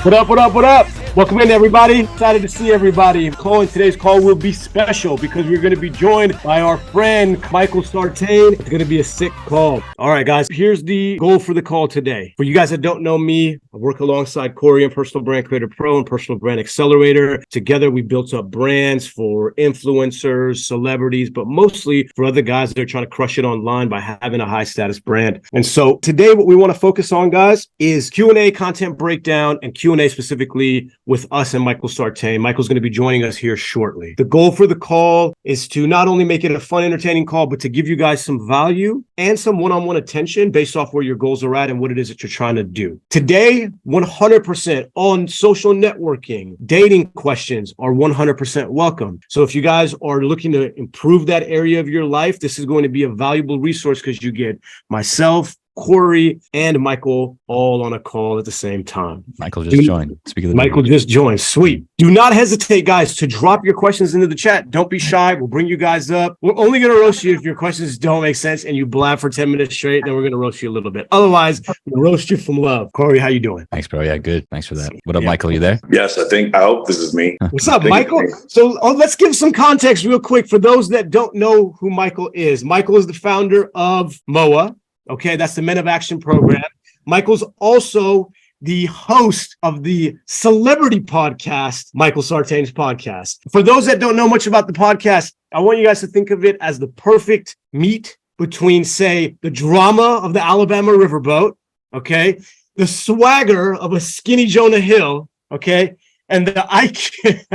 What up, what up, what up? Welcome in, everybody. Excited to see everybody. Today's call will be special because we're going to be joined by our friend, Michael Sartain. It's going to be a sick call. All right, guys, here's the goal for the call today. For you guys that don't know me, I work alongside Corey in Personal Brand Creator Pro and Personal Brand Accelerator. Together, we built up brands for influencers, celebrities, but mostly for other guys that are trying to crush it online by having a high status brand. And so today, what we want to focus on, guys, is Q&A, content breakdown, and Q&A specifically with us and Michael Sartain. Michael's going to be joining us here shortly. The goal for the call is to not only make it a fun, entertaining call, but to give you guys some value and some one-on-one attention based off where your goals are at and what it is that you're trying to do. Today, 100% on social networking, dating questions are 100% welcome. So if you guys are looking to improve that area of your life, this is going to be a valuable resource because you get myself, Corey, and Michael all on a call at the same time. Michael just joined. Michael just joined. Sweet. Do not hesitate, guys, to drop your questions into the chat. Don't be shy. We'll bring you guys up. We're only going to roast you if your questions don't make sense and you blab for 10 minutes straight. Then we're going to roast you a little bit. Otherwise, we'll roast you from love. Corey, how you doing? Thanks, bro. Yeah, good. Thanks for that. What up, Michael? You there? Yes, I hope this is me. What's up, Michael? So let's give some context real quick for those that don't know who Michael is. Michael is the founder of MOA. Okay, that's the Men of Action program. Michael's also the host of the celebrity podcast, Michael Sartain's podcast. For those that don't know much about the podcast, I want you guys to think of it as the perfect meet between, say, the drama of the Alabama riverboat, okay, the swagger of a skinny Jonah Hill, okay, and the IQ.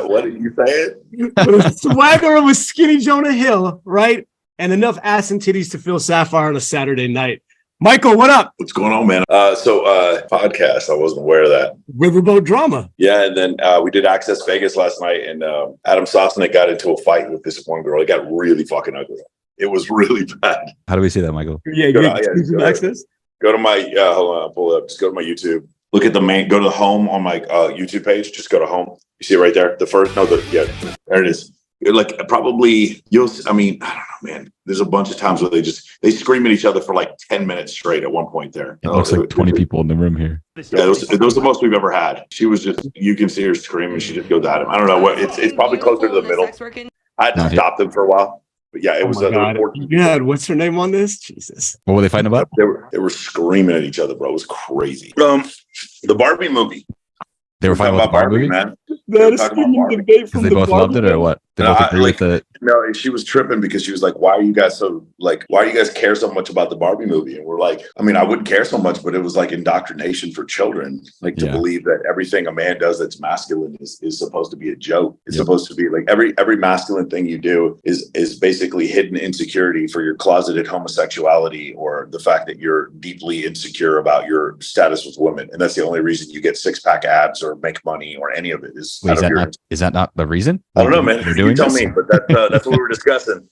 What did you say? The swagger of a skinny Jonah Hill, right? And enough ass and titties to fill Sapphire on a Saturday night. Michael, what up? What's going on, man? Podcast. I wasn't aware of that. Riverboat drama. Yeah, and then we did Access Vegas last night, and Adam Sosnick got into a fight with this one girl. It got really fucking ugly. It was really bad. How do we see that, Michael? Yeah, go to my hold on, I'll pull it up. Just go to my YouTube. Look at the main. Go to the home on my YouTube page. Just go to home. You see it right there. There it is. Like probably I don't know, man. There's a bunch of times where they scream at each other for like 10 minutes straight at one point there. It looks like 20 people in the room here. Yeah, it was the most we've ever had. She was just, you can see her screaming. She just goes at him. I don't know what, it's probably closer to the middle. I had to stop them for a while. But yeah, it was. Yeah, what's her name on this? Jesus. What were they fighting about? They were screaming at each other, bro. It was crazy. The Barbie movie. They were fighting about the Barbie movie? Man. That is debate from they the both loved it, or what? They both agree with it. No, she was tripping because she was like, why do you guys care so much about the Barbie movie? And we're like, I mean, I wouldn't care so much, but it was like indoctrination for children, like to believe that everything a man does that's masculine is supposed to be a joke. It's supposed to be like every masculine thing you do is basically hidden insecurity for your closeted homosexuality or the fact that you're deeply insecure about your status with women. And that's the only reason you get six-pack abs or make money or any of it is. Wait, is that not the reason? I don't know, man. You tell me, but that's what we were discussing.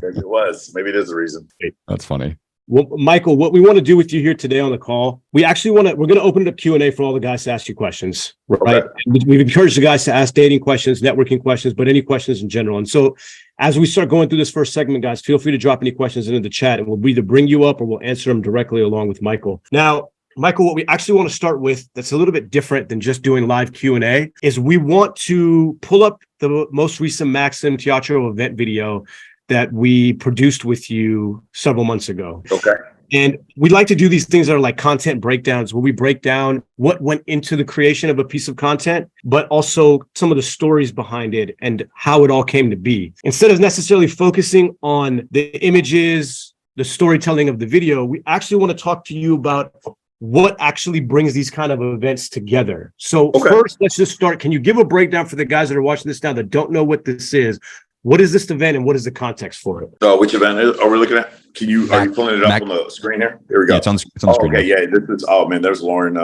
Maybe it was. Maybe it is the reason. That's funny. Well, Michael, what we want to do with you here today on the call, we're going to open it up Q&A for all the guys to ask you questions, right? Okay. We've encouraged the guys to ask dating questions, networking questions, but any questions in general. And so as we start going through this first segment, guys, feel free to drop any questions into the chat and we'll either bring you up or we'll answer them directly along with Michael. Now, Michael, what we actually want to start with that's a little bit different than just doing live Q&A is we want to pull up the most recent Maxim Teatro event video that we produced with you several months ago. Okay. And we'd like to do these things that are like content breakdowns where we break down what went into the creation of a piece of content, but also some of the stories behind it and how it all came to be. Instead of necessarily focusing on the images, the storytelling of the video, we actually want to talk to you about what actually brings these kind of events together. So First, let's just start. Can you give a breakdown for the guys that are watching this now that don't know what this is? What is this event and what is the context for it? Which event are we looking at? Are you pulling it up on the screen here? Here we go. Yeah, it's on the screen. Okay, yeah. This is, oh man, there's Lauren.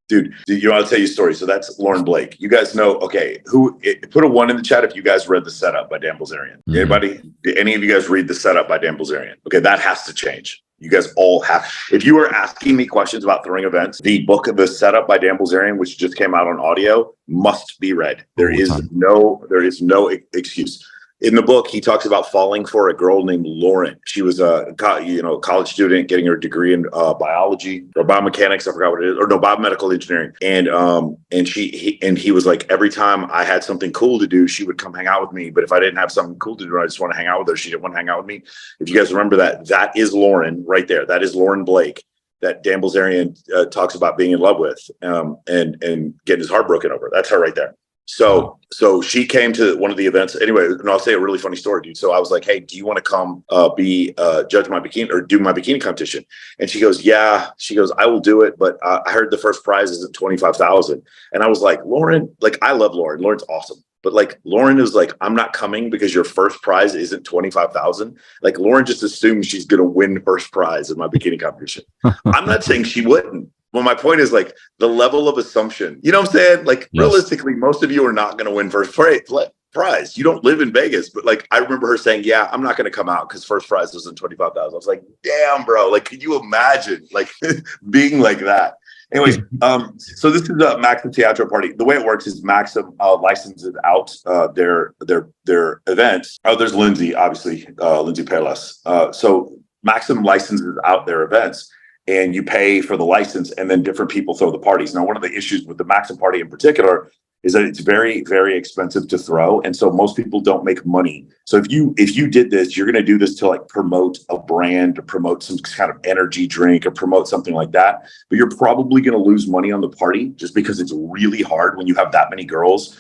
Dude, you want to tell you a story? So that's Lauren Blake. You guys know, put a 1 in the chat if you guys read The Setup by Dan Bilzerian. Mm-hmm. Anybody? Did any of you guys read The Setup by Dan Bilzerian? Okay, that has to change. You guys all have. If you are asking me questions about throwing events, the book of The Setup by Dan Bilzerian, which just came out on audio, must be read. There is no excuse. in the book, he talks about falling for a girl named Lauren. She was a college student getting her degree in biology or biomechanics. I forgot what it is, or no, biomedical engineering. And he was like, every time I had something cool to do, she would come hang out with me. But if I didn't have something cool to do, I just want to hang out with her. She didn't want to hang out with me. If you guys remember that is Lauren right there. That is Lauren Blake that Dan Bilzerian talks about being in love with and getting his heart broken over. That's her right there. So she came to one of the events anyway, and I'll say a really funny story, dude. So I was like, hey, do you want to come judge my bikini or do my bikini competition? And she goes, yeah. She goes, I will do it, but I heard the first prize is at $25,000. And I was like, Lauren, like, I love Lauren. Lauren's awesome. But like, Lauren is like, I'm not coming because your first prize isn't 25,000. Like, Lauren just assumes she's going to win first prize in my bikini competition. I'm not saying she wouldn't. Well, my point is like the level of assumption, you know what I'm saying? Like, yes. Realistically, most of you are not going to win first prize. You don't live in Vegas, but like, I remember her saying, yeah, I'm not going to come out because first prize wasn't 25,000. I was like, damn, bro. Like, could you imagine like being like that? Anyways, so this is a Maxim Teatro party. The way it works is Maxim licenses out their events. Oh, there's Lindsay, obviously, Lindsay Payless. So Maxim licenses out their events, and you pay for the license, and then different people throw the parties. Now, one of the issues with the Maxim party in particular is that it's very, very expensive to throw. And so most people don't make money. So if you did this, you're going to do this to like promote a brand or promote some kind of energy drink or promote something like that. But you're probably going to lose money on the party just because it's really hard when you have that many girls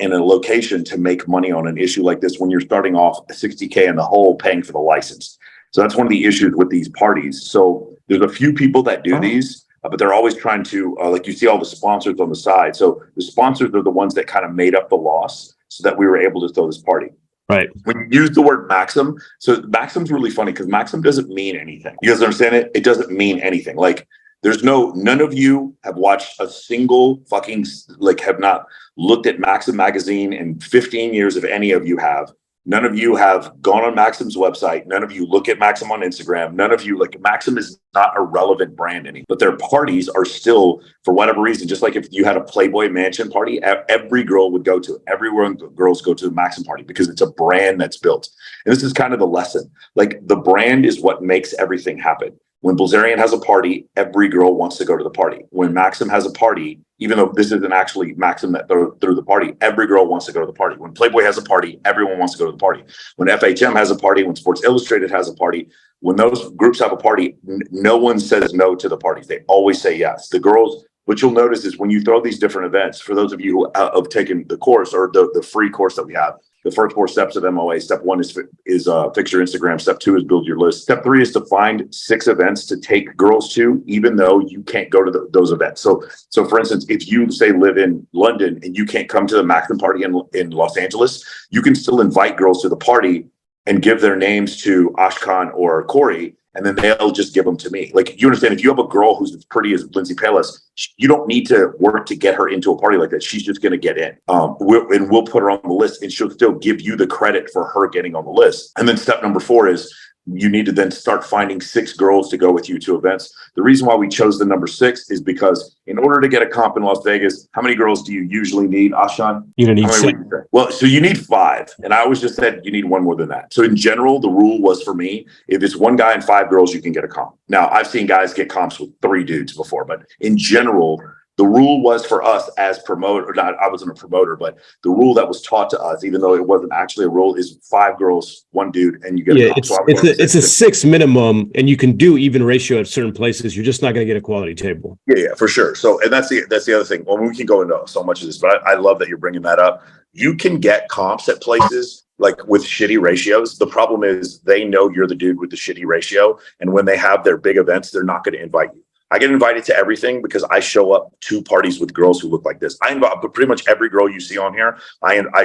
in a location to make money on an issue like this when you're starting off $60K in the hole paying for the license. So that's one of the issues with these parties. So there's a few people that do these. But they're always trying to, like you see all the sponsors on the side. So the sponsors are the ones that kind of made up the loss so that we were able to throw this party. Right. When you use the word Maxim, so Maxim's really funny because Maxim doesn't mean anything. You guys understand it? It doesn't mean anything. Like none of you have watched a single fucking, like have not looked at Maxim magazine in 15 years if any of you have. None of you have gone on Maxim's website. None of you look at Maxim on Instagram. None of you, like, Maxim is not a relevant brand anymore. But their parties are still, for whatever reason, just like if you had a Playboy mansion party, every girl would go to it. Everyone, girls go to the Maxim party because it's a brand that's built. And this is kind of the lesson. Like, the brand is what makes everything happen. When Bilzerian has a party, every girl wants to go to the party. When Maxim has a party, even though this isn't actually Maxim that threw the party, every girl wants to go to the party. When Playboy has a party, everyone wants to go to the party. When FHM has a party, when Sports Illustrated has a party, when those groups have a party, no one says no to the parties. They always say yes. The girls, what you'll notice is when you throw these different events, for those of you who have taken the course or the free course that we have, the first 4 steps of MOA. Step 1 is fix your Instagram. Step 2 is build your list. Step 3 is to find 6 events to take girls to, even though you can't go to those events. So for instance, if you say live in London and you can't come to the Maxim party in Los Angeles, you can still invite girls to the party and give their names to Ashkan or Corey, and then they'll just give them to me. Like, you understand, if you have a girl who's as pretty as Lindsay Payless, you don't need to work to get her into a party like that. She's just going to get in. We'll put her on the list, and she'll still give you the credit for her getting on the list. And then step number 4 is you need to then start finding 6 girls to go with you to events. The reason why we chose the number 6 is because in order to get a comp in Las Vegas, how many girls do you usually need, Ashan? You need 6. Well, so you need 5. And I always just said you need 1 more than that. So in general, the rule was for me, if it's 1 guy and 5 girls, you can get a comp. Now, I've seen guys get comps with 3 dudes before, but in general, the rule was for us as promoter, I wasn't a promoter, but the rule that was taught to us, even though it wasn't actually a rule, is 5 girls, 1 dude, and you get a comp. It's a 6 minimum, and you can do even ratio at certain places. You're just not going to get a quality table. Yeah, for sure. So, and that's the other thing. Well, we can go into so much of this, but I love that you're bringing that up. You can get comps at places like with shitty ratios. The problem is they know you're the dude with the shitty ratio, and when they have their big events, they're not going to invite you. I get invited to everything because I show up to parties with girls who look like this. I invite pretty much every girl you see on here.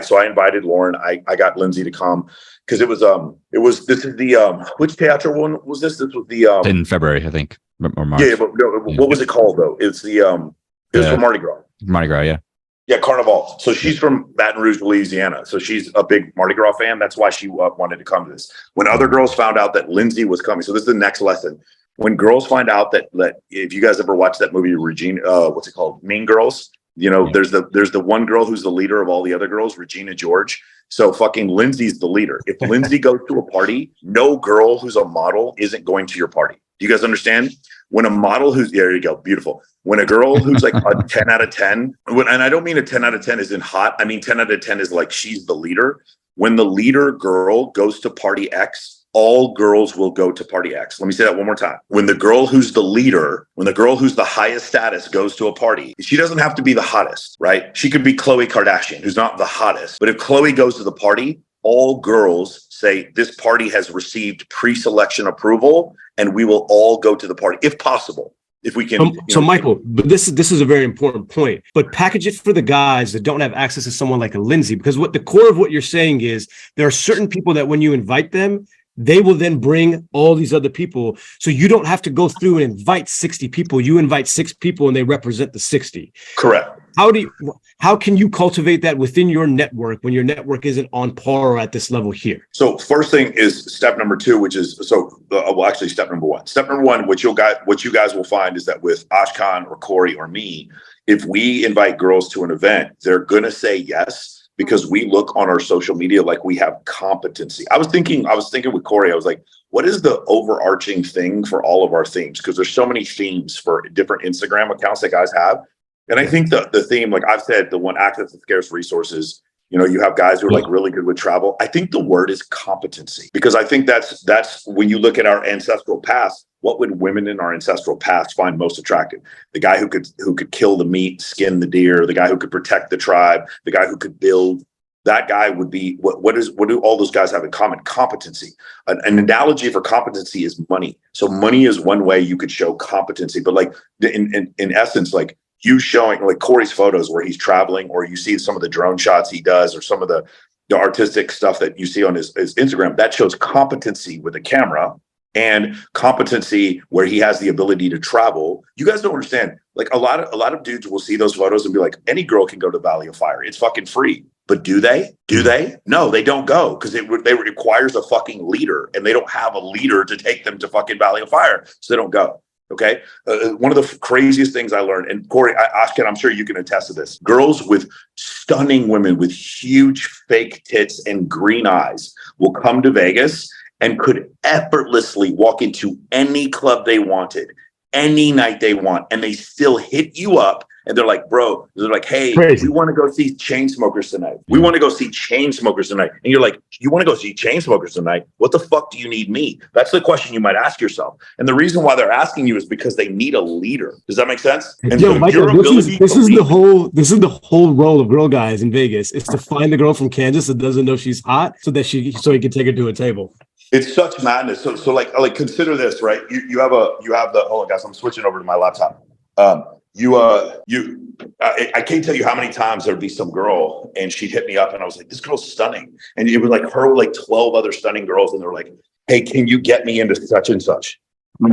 So I invited Lauren. I got Lindsay to come because it was this is the which teatro one was this? This was the in February, I think, or March. Yeah, but no, what was it called though? It's the it was from Mardi Gras. Mardi Gras, yeah. Yeah, Carnival. So she's from Baton Rouge, Louisiana. So she's a big Mardi Gras fan. That's why she wanted to come to this. When other girls found out that Lindsay was coming, so this is the next lesson. When girls find out that if you guys ever watched that movie, Regina, what's it called? Mean Girls. You know, there's the one girl who's the leader of all the other girls, Regina George. So fucking Lindsay's the leader. If Lindsay goes to a party, no girl who's a model isn't going to your party. Do you guys understand? When a model there you go, beautiful. When a girl who's like a 10 out of 10, and I don't mean a 10 out of 10 isn't hot. I mean 10 out of 10 is like she's the leader. When the leader girl goes to party X, all girls will go to party X. Let me say that one more time. When the girl who's the leader, when the girl who's the highest status goes to a party, she doesn't have to be the hottest, right? She could be Khloe Kardashian, who's not the hottest. But if Khloe goes to the party, all girls say this party has received pre-selection approval and we will all go to the party if possible. If we can. So Michael, but this is a very important point, but package it for the guys that don't have access to someone like a Lindsay, because what the core of what you're saying is there are certain people that when you invite them, they will then bring all these other people. So you don't have to go through and invite 60 people. You invite 6 people and they represent the 60. Correct. How can you cultivate that within your network when your network isn't on par or at this level here? So first thing is step number 2, which is actually step number 1. Step number 1, what you guys will find is that with Ashkan or Corey or me, if we invite girls to an event, they're gonna say yes, because we look on our social media like we have competency. I was thinking with Corey, I was like, what is the overarching thing for all of our themes? Because there's so many themes for different Instagram accounts that guys have. And I think the theme, like I've said, the one, access to scarce resources, you know, you have guys who are like really good with travel. I think the word is competency, because I think that's when you look at our ancestral past, what would women in our ancestral past find most attractive? The guy who could kill the meat, skin the deer, the guy who could protect the tribe, the guy who could build. That guy would be what do all those guys have in common? Competency. An analogy for competency is money. So money is one way you could show competency, but like in essence, like you showing like Corey's photos where he's traveling, or you see some of the drone shots he does, or some of the artistic stuff that you see on his Instagram, that shows competency with a camera and competency where he has the ability to travel. You guys don't understand. Like a lot of dudes will see those photos and be like, any girl can go to Valley of Fire. It's fucking free. But do they? No, they don't go, because it requires a fucking leader, and they don't have a leader to take them to fucking Valley of Fire. So they don't go. Okay. One of the craziest things I learned, and Corey, Ashkan, I'm sure you can attest to this. Girls with stunning women with huge fake tits and green eyes will come to Vegas and could effortlessly walk into any club they wanted, any night they want, and they still hit you up. And they're like, bro, they're like, hey, we want to go see Chainsmokers tonight. We want to go see Chainsmokers tonight. And you're like, you want to go see Chainsmokers tonight? What the fuck do you need me? That's the question you might ask yourself. And the reason why they're asking you is because they need a leader. Does that make sense? And Yo, Michael, this is the whole role of girl guys in Vegas. It's to find the girl from Kansas that doesn't know she's hot, so he can take her to a table. It's such madness. So like consider this, right? You have the hold on, guys. I'm switching over to my laptop. I can't tell you how many times there'd be some girl and she'd hit me up and I was like, this girl's stunning. And it was like her with like 12 other stunning girls. And they're like, hey, can you get me into such and such? And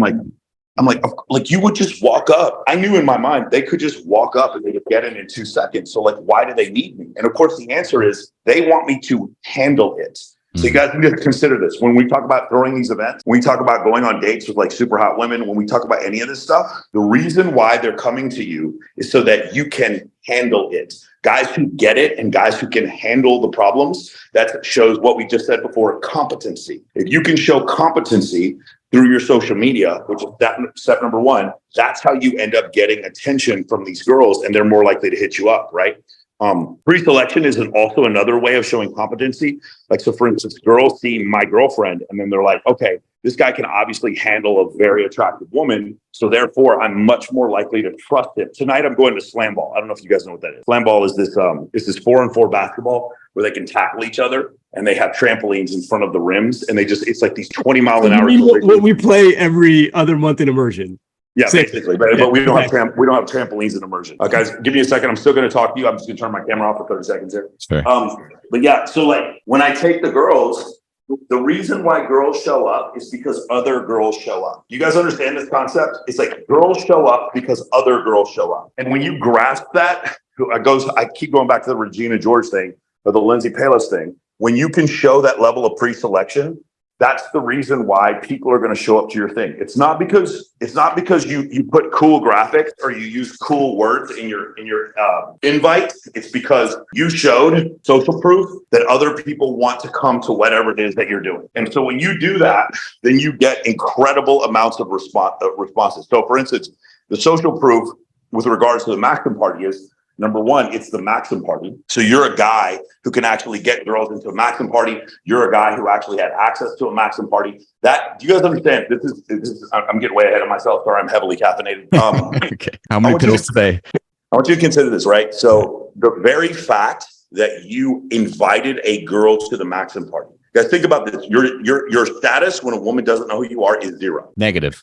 I'm like, you would just walk up. I knew in my mind they could just walk up and they could get in 2 seconds. So like, why do they need me? And of course the answer is they want me to handle it. So you guys need to consider this. When we talk about throwing these events, when we talk about going on dates with like super hot women, when we talk about any of this stuff, the reason why they're coming to you is so that you can handle it. Guys who get it and guys who can handle the problems, that shows what we just said before, competency. If you can show competency through your social media, which is step number 1, that's how you end up getting attention from these girls, and they're more likely to hit you up, right? Preselection is also another way of showing competency. Like, so for instance, girls see my girlfriend and then they're like, okay, this guy can obviously handle a very attractive woman. So therefore I'm much more likely to trust him. Tonight I'm going to slam ball. I don't know if you guys know what that is. Slam ball is this 4-on-4 basketball where they can tackle each other, and they have trampolines in front of the rims, and it's like these 20 mile an hour. What we play every other month in immersion. Yeah, basically, but we don't have trampolines in immersion. Guys, give me a second. I'm still going to talk to you. I'm just going to turn my camera off for 30 seconds here. Sure. But yeah, so like when I take the girls, the reason why girls show up is because other girls show up. You guys understand this concept? It's like girls show up because other girls show up. And when you grasp that, I keep going back to the Regina George thing or the Lindsay Palos thing. When you can show that level of pre-selection, That's the reason why people are going to show up to your thing. It's not because you put cool graphics or you use cool words in your invite. It's because you showed social proof that other people want to come to whatever it is that you're doing. And so when you do that, then you get incredible amounts of responses. So for instance, the social proof with regards to the Maxim party is, number one, it's the Maxim party. So you're a guy who can actually get girls into a Maxim party. You're a guy who actually had access to a Maxim party. That, do you guys understand? This is I'm getting way ahead of myself. Sorry, I'm heavily caffeinated. Okay. How many pills today? I want you to consider this, right? So the very fact that you invited a girl to the Maxim party. Guys, think about this. Your status when a woman doesn't know who you are is zero. Negative.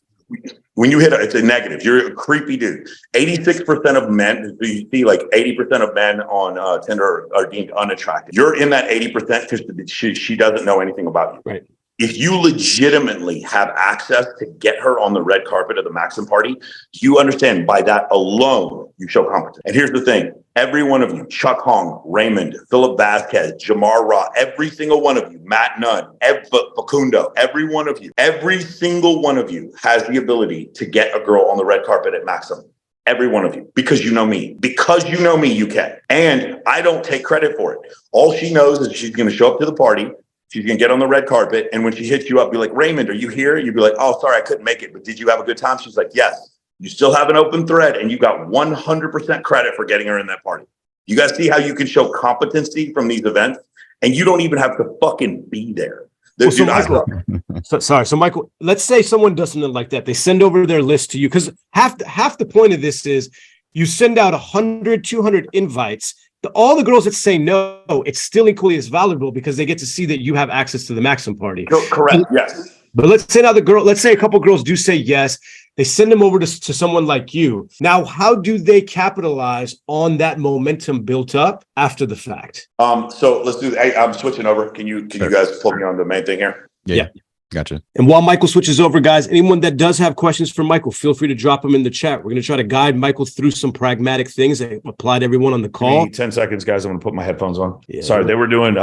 When you hit it, it's a negative. You're a creepy dude. 86% of men, you see like 80% of men on Tinder are deemed unattractive. You're in that 80% because she doesn't know anything about you. Right. If you legitimately have access to get her on the red carpet of the Maxim party, you understand by that alone, you show competence. And here's the thing. Every one of you, Chuck Hong, Raymond, Philip Vasquez, Jamar Ra, every single one of you, Matt Nunn, Facundo, every one of you, every single one of you has the ability to get a girl on the red carpet at Maxim. Every one of you, because you know me. Because you know me, you can. And I don't take credit for it. All she knows is she's going to show up to the party. She's going to get on the red carpet. And when she hits you up, be like, Raymond, are you here? You'd be like, oh, sorry, I couldn't make it. But did you have a good time? She's like, yes. You still have an open thread and you got 100% credit for getting her in that party. You guys see how you can show competency from these events and you don't even have to fucking be there. So Michael, let's say someone does something like that. They send over their list to you because half the point of this is you send out 100, 200 invites. All the girls that say no, it's still equally as valuable because they get to see that you have access to the Maxim party. Correct. Yes. But let's say a couple girls do say yes. They send them over to someone like you. Now, how do they capitalize on that momentum built up after the fact? So let's do. I'm switching over. Can you guys pull me on the main thing here? Yeah. Gotcha. And while Michael switches over, guys, anyone that does have questions for Michael, feel free to drop them in the chat. We're going to try to guide Michael through some pragmatic things that apply to everyone on the call. 10 seconds, guys. I'm going to put my headphones on. Yeah. Sorry, they were doing.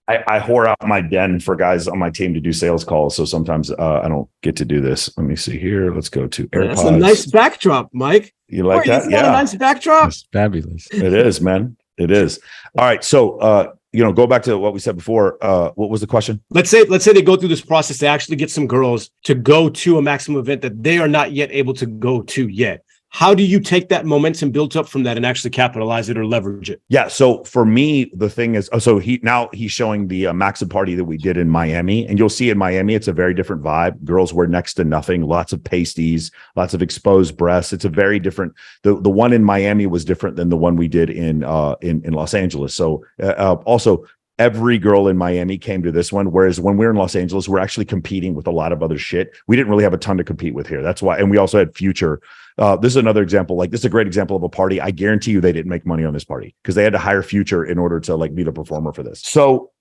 I whore out my den for guys on my team to do sales calls. So sometimes I don't get to do this. Let me see here. Let's go to AirPods. That's a nice backdrop, Mike. You like that? Yeah. A nice backdrop. That's fabulous. It is, man. It is. All right. So, go back to what we said before. What was the question? Let's say they go through this process. They actually get some girls to go to a Maxim event that they are not yet able to go to yet. How do you take that momentum built up from that and actually capitalize it or leverage it? Yeah. So for me, the thing is, he's showing the Maxim party that we did in Miami, and you'll see in Miami, it's a very different vibe. Girls wear next to nothing, lots of pasties, lots of exposed breasts. It's a very different. The one in Miami was different than the one we did in Los Angeles. So also, every girl in Miami came to this one, whereas when we were in Los Angeles, we're actually competing with a lot of other shit. We didn't really have a ton to compete with here. That's why, and we also had Future. This is another example. Like, this is a great example of a party. I guarantee you they didn't make money on this party because they had to hire Future in order to be the performer for this. So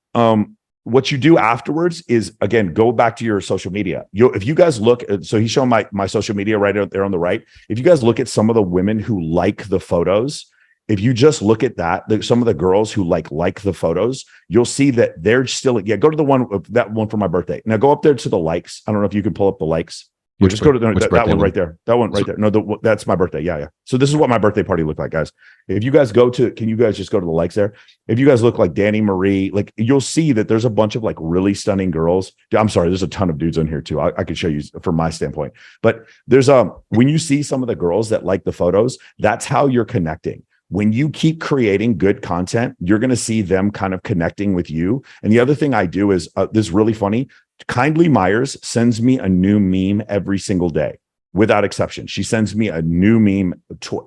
what you do afterwards is, again, go back to your social media. If you guys look, so he's showing my social media right out there on the right. If you guys look at some of the women who like the photos, if you just look at some of the girls who like the photos, you'll see that they're still, go to that one for my birthday. Now go up there to the likes. I don't know if you can pull up the likes. Just go to that one right there. That one right there. No, that's my birthday. Yeah. So this is what my birthday party looked like, guys. If you guys can you guys just go to the likes there? If you guys look like Danny Marie, you'll see that there's a bunch of really stunning girls. I'm sorry, there's a ton of dudes on here too. I could show you from my standpoint, but there's when you see some of the girls that like the photos, that's how you're connecting. When you keep creating good content, you're going to see them kind of connecting with you. And the other thing I do is this is really funny. Kindly Myers sends me a new meme every single day, without exception. She sends me a new meme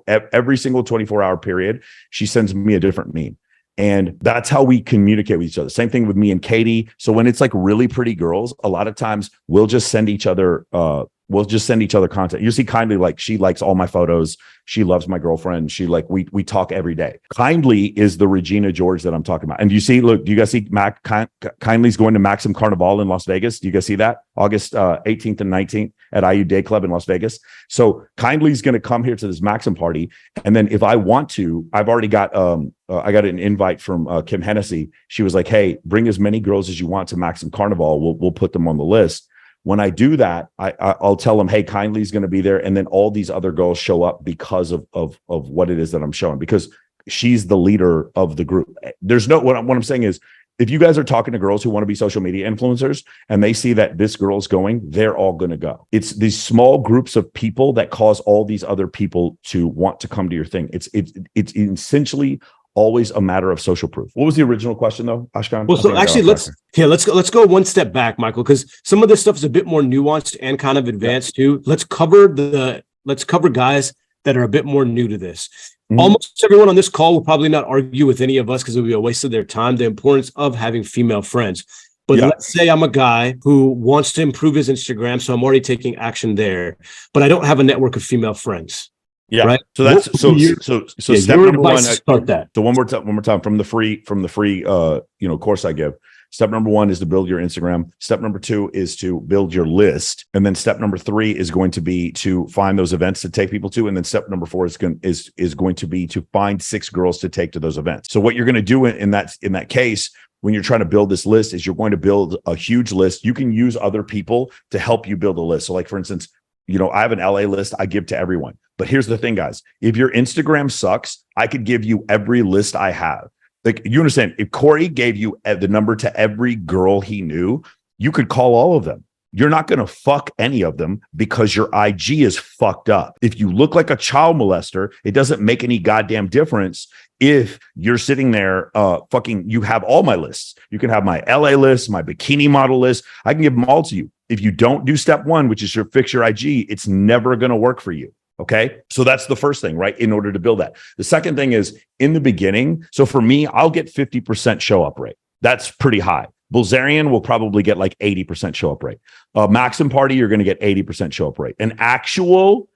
every single 24-hour period. She sends me a different meme. And that's how we communicate with each other. Same thing with me and Katie. So when it's really pretty girls, a lot of times we'll just send each other we'll just send each other content. You see Kindly, like she likes all my photos. She loves my girlfriend. She like, we talk every day. Kindly is the Regina George that I'm talking about. And do you guys see Kindly's going to Maxim Carnival in Las Vegas? Do you guys see that? August 18th and 19th at IU Day Club in Las Vegas. So Kindly's going to come here to this Maxim party. And then if I want to, I've already got, I got an invite from Kim Hennessy. She was like, hey, bring as many girls as you want to Maxim Carnival. We'll put them on the list. When I do that, I'll tell them, hey, Kindly's going to be there. And then all these other girls show up because of what it is that I'm showing, because she's the leader of the group. There's no, what I'm saying is, if you guys are talking to girls who want to be social media influencers and they see that this girl's going, they're all going to go. It's these small groups of people that cause all these other people to want to come to your thing. It's essentially always a matter of social proof. What was the original question though, Ashkan? Well, so actually let's go one step back, Michael, because some of this stuff is a bit more nuanced and kind of advanced too. Let's cover guys that are a bit more new to this. Mm-hmm. Almost everyone on this call will probably not argue with any of us because it would be a waste of their time, the importance of having female friends. But let's say I'm a guy who wants to improve his Instagram, so I'm already taking action there, but I don't have a network of female friends. Yeah. Right. So that's so step number one. Start that. So one more time from the free course I give. Step number one is to build your Instagram. Step number two is to build your list. And then step number three is going to be to find those events to take people to. And then step number four is going to be to find 6 girls to take to those events. So what you're going to do in that case, when you're trying to build this list, is you're going to build a huge list. You can use other people to help you build a list. So like, for instance, I have an LA list I give to everyone. But here's the thing, guys. If your Instagram sucks, I could give you every list I have. Like, you understand, if Corey gave you the number to every girl he knew, you could call all of them. You're not going to fuck any of them because your IG is fucked up. If you look like a child molester, it doesn't make any goddamn difference if you're sitting there you have all my lists. You can have my LA list, my bikini model list. I can give them all to you. If you don't do step one, which is fix your IG, it's never going to work for you. Okay. So that's the first thing, right? In order to build that. The second thing is in the beginning. So for me, I'll get 50% show up rate. That's pretty high. Bulgarian will probably get like 80% show up rate. Maxim party, you're going to get 80% show up rate. An actual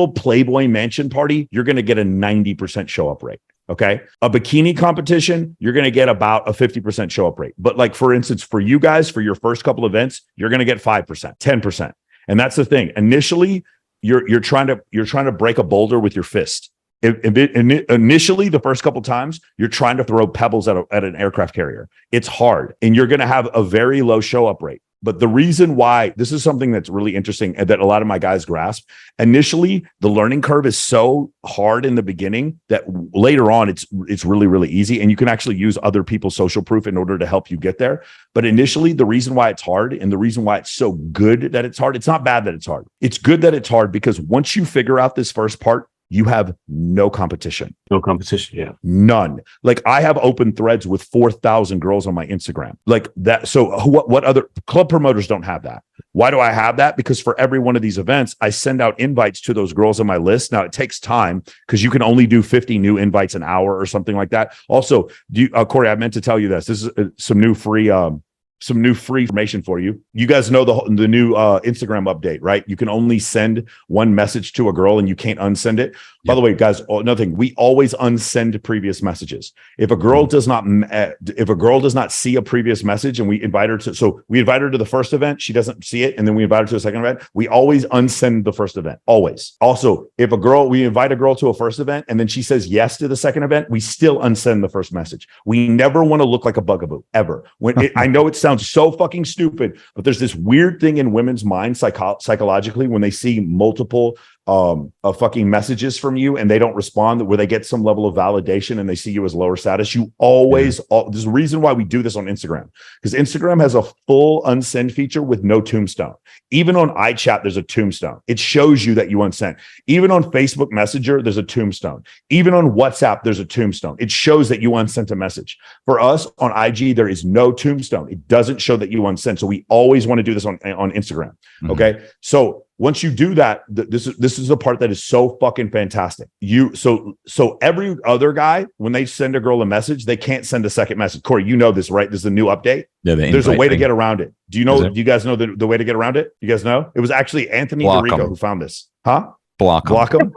Playboy mansion party, you're going to get a 90% show up rate. Okay. A bikini competition, you're going to get about a 50% show up rate. But like, for instance, for you guys, for your first couple events, you're going to get 5%, 10%. And that's the thing. Initially, you're trying to break a boulder with your fist. Initially, the first couple times, you're trying to throw pebbles at an aircraft carrier. It's hard, and you're going to have a very low show up rate. But the reason why, this is something that's really interesting and that a lot of my guys grasp. Initially, the learning curve is so hard in the beginning that later on it's really, really easy. And you can actually use other people's social proof in order to help you get there. But initially, the reason why it's hard and the reason why it's so good that it's hard, it's not bad that it's hard. It's good that it's hard because once you figure out this first part, you have no competition. No competition, yeah. None. Like, I have open threads with 4,000 girls on my Instagram. Like that. So what other club promoters don't have that? Why do I have that? Because for every one of these events, I send out invites to those girls on my list. Now, it takes time because you can only do 50 new invites an hour or something like that. Also, Corey, I meant to tell you this. This is some new free information for you. You guys know the new Instagram update, right? You can only send one message to a girl and you can't unsend it. By the way, guys, another thing, we always unsend previous messages. If a girl does not see a previous message and we invite her to the first event, she doesn't see it, and then we invite her to a second event, we always unsend the first event. Always. Also, if we invite a girl to a first event and then she says yes to the second event, we still unsend the first message. We never want to look like a bugaboo, ever. I know it sounds so fucking stupid, but there's this weird thing in women's minds psychologically when they see multiple fucking messages from you and they don't respond, where they get some level of validation and they see you as lower status. You always, there's a reason why we do this on Instagram, because Instagram has a full unsend feature with no tombstone. Even on iChat, there's a tombstone. It shows you that you unsent. Even on Facebook Messenger, there's a tombstone. Even on WhatsApp, there's a tombstone. It shows that you unsent a message. For us on IG, there is no tombstone. It doesn't show that you unsent. So we always want to do this on Instagram. Okay. So once you do that, this is the part that is so fucking fantastic. So every other guy, when they send a girl a message, they can't send a second message. Corey, you know this, right? This is a new update. Yeah, there's a way to get around it. Do you guys know the way to get around it? You guys know? It was actually Anthony DeRico who found this. Huh? Block them.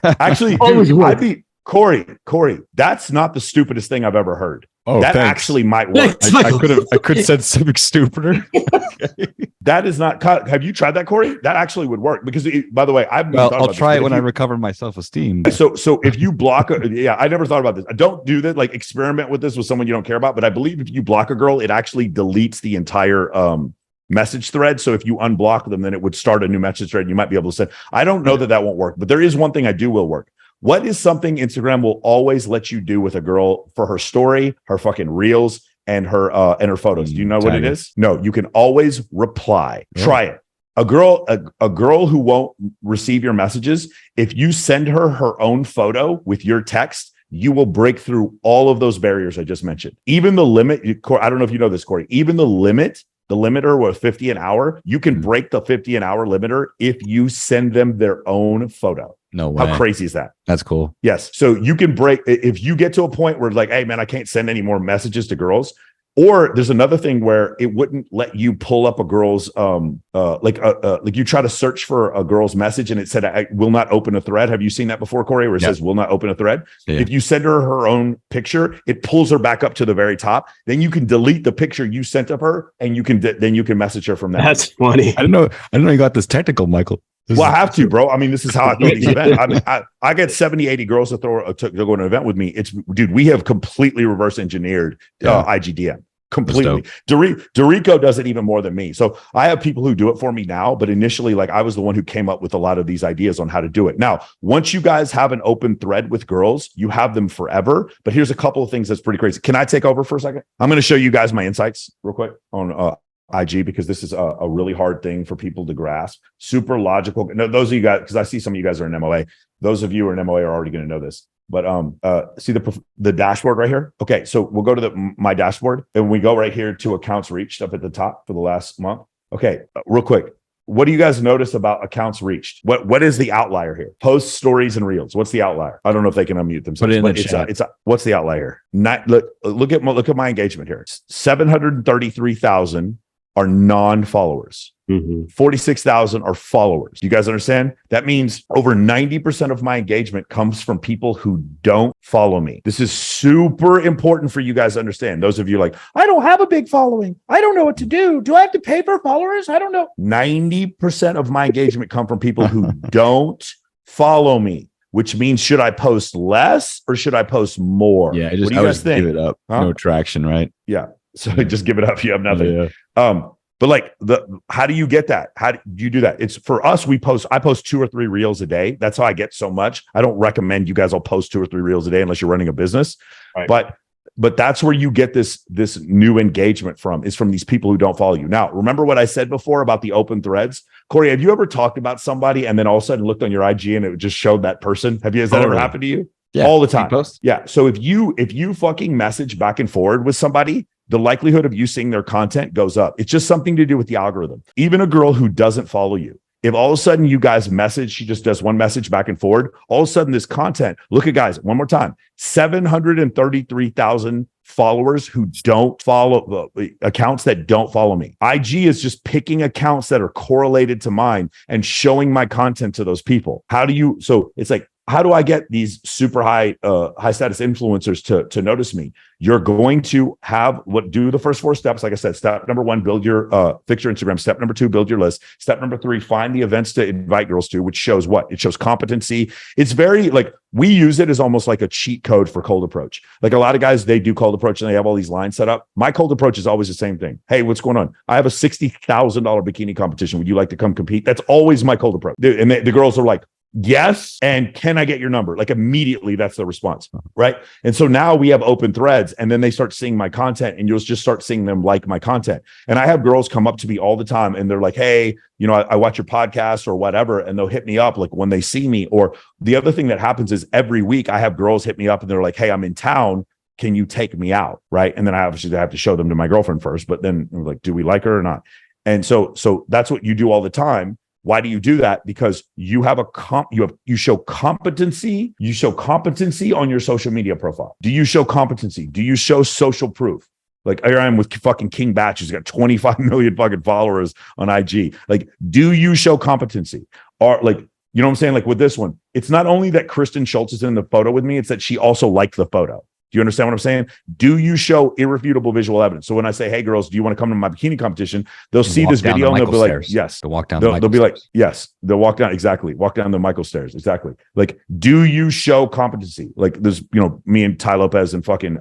Actually, dude, Corey, that's not the stupidest thing I've ever heard. Oh, that thanks. actually might work. I could have said something stupider. That is not. Have you tried that, Corey? That actually would work because, by the way, I'll try it when I recover my self-esteem. So if you block, I never thought about this. Don't do that. Like experiment with this with someone you don't care about. But I believe if you block a girl, it actually deletes the entire message thread. So if you unblock them, then it would start a new message thread. And you might be able to send. I don't know that won't work, but there is one thing I do will work. What is something Instagram will always let you do with a girl for her story, her fucking reels, and her photos? Do you know what it is? No, you can always reply. Yeah. Try it. A girl who won't receive your messages, if you send her own photo with your text, you will break through all of those barriers I just mentioned. Even the limit, I don't know if you know this, Corey, even the limiter was 50 an hour. You can break the 50 an hour limiter if you send them their own photo. No way. How crazy is that? That's cool. Yes. So you can break, if you get to a point where like, hey man, I can't send any more messages to girls. Or there's another thing where it wouldn't let you pull up a girl's like you try to search for a girl's message and it said I will not open a thread. Have you seen that before, Corey? Where it says will not open a thread. Yeah. If you send her own picture, it pulls her back up to the very top. Then you can delete the picture you sent of her, and you can message her from that. That's funny. I don't know you got this technical, Michael. I have to, bro. I mean, this is how I throw these events. I mean, I get 70, 80 girls to go to an event with me. Dude, we have completely reverse engineered IGDM. Completely. DeRico does it even more than me. So I have people who do it for me now, but initially, like I was the one who came up with a lot of these ideas on how to do it. Now, once you guys have an open thread with girls, you have them forever. But here's a couple of things that's pretty crazy. Can I take over for a second? I'm going to show you guys my insights real quick on IG, because this is a really hard thing for people to grasp. Super logical. No, those of you guys, because I see some of you guys are in MOA. Those of you who are in MOA are already going to know this. But see the dashboard right here. Okay, so we'll go to my dashboard, and we go right here to accounts reached up at the top for the last month. Okay, real quick. What do you guys notice about accounts reached? What is the outlier here? Posts, stories, and reels. What's the outlier? I don't know if they can unmute themselves. Put it in the chat. What's the outlier? Look at my engagement here. 733,000 are non-followers. 46,000 are followers. You guys understand? That means over 90% of my engagement comes from people who don't follow me. This is super important for you guys to understand. Those of you like, I don't have a big following. I don't know what to do. Do I have to pay for followers? I don't know. 90% of my engagement come from people who don't follow me, which means should I post less or should I post more? Yeah, what do you guys think? Give it up. Huh? No traction, right? Yeah. So just give it up. You have nothing. Yeah. But like how do you get that? How do you do that? It's for us. I post 2 or 3 reels a day. That's how I get so much. I don't recommend you guys all post 2 or 3 reels a day unless you're running a business. Right. But that's where you get this new engagement from, is from these people who don't follow you. Now, remember what I said before about the open threads? Corey, have you ever talked about somebody and then all of a sudden looked on your IG and it just showed that person? Has that ever happened to you? Yeah. All the time. Yeah. So if you fucking message back and forward with somebody, the likelihood of you seeing their content goes up. It's just something to do with the algorithm. Even a girl who doesn't follow you, if all of a sudden you guys message, she just does one message back and forward, all of a sudden this content, look at guys, one more time, 733,000 followers who don't follow accounts that don't follow me. IG is just picking accounts that are correlated to mine and showing my content to those people. So it's like, how do I get these super high status influencers to notice me? You're going to do the first 4 steps. Like I said, step number 1, build your fix your Instagram. Step number 2, build your list. Step number 3, find the events to invite girls to, which shows what? It shows competency. It's very like, we use it as almost like a cheat code for cold approach. Like a lot of guys, they do cold approach and they have all these lines set up. My cold approach is always the same thing. Hey, what's going on? I have a $60,000 bikini competition. Would you like to come compete? That's always my cold approach. And the girls are like, yes. And can I get your number? Like immediately, that's the response. Right. And so now we have open threads, and then they start seeing my content, and you'll just start seeing them like my content. And I have girls come up to me all the time and they're like, hey, I watch your podcast or whatever. And they'll hit me up like when they see me. Or the other thing that happens is every week I have girls hit me up and they're like, hey, I'm in town. Can you take me out? Right. And then I have to show them to my girlfriend first, but then we're like, do we like her or not? And so that's what you do all the time. Why do you do that? Because you have you show competency. You show competency on your social media profile. Do you show competency? Do you show social proof? Like here I am with fucking King Batch, who's got 25 million fucking followers on IG. Like, do you show competency? Or like, you know what I'm saying? Like with this one, it's not only that Kristen Schultz is in the photo with me, it's that she also liked the photo. Do you understand what I'm saying? Do you show irrefutable visual evidence? So when I say, hey girls, do you want to come to my bikini competition? They'll see this video and they'll be like, yes. They'll walk down. They'll be like, yes. They'll walk down. Exactly. Walk down the Michael stairs. Exactly. Like, do you show competency? Like there's, me and Ty Lopez and fucking,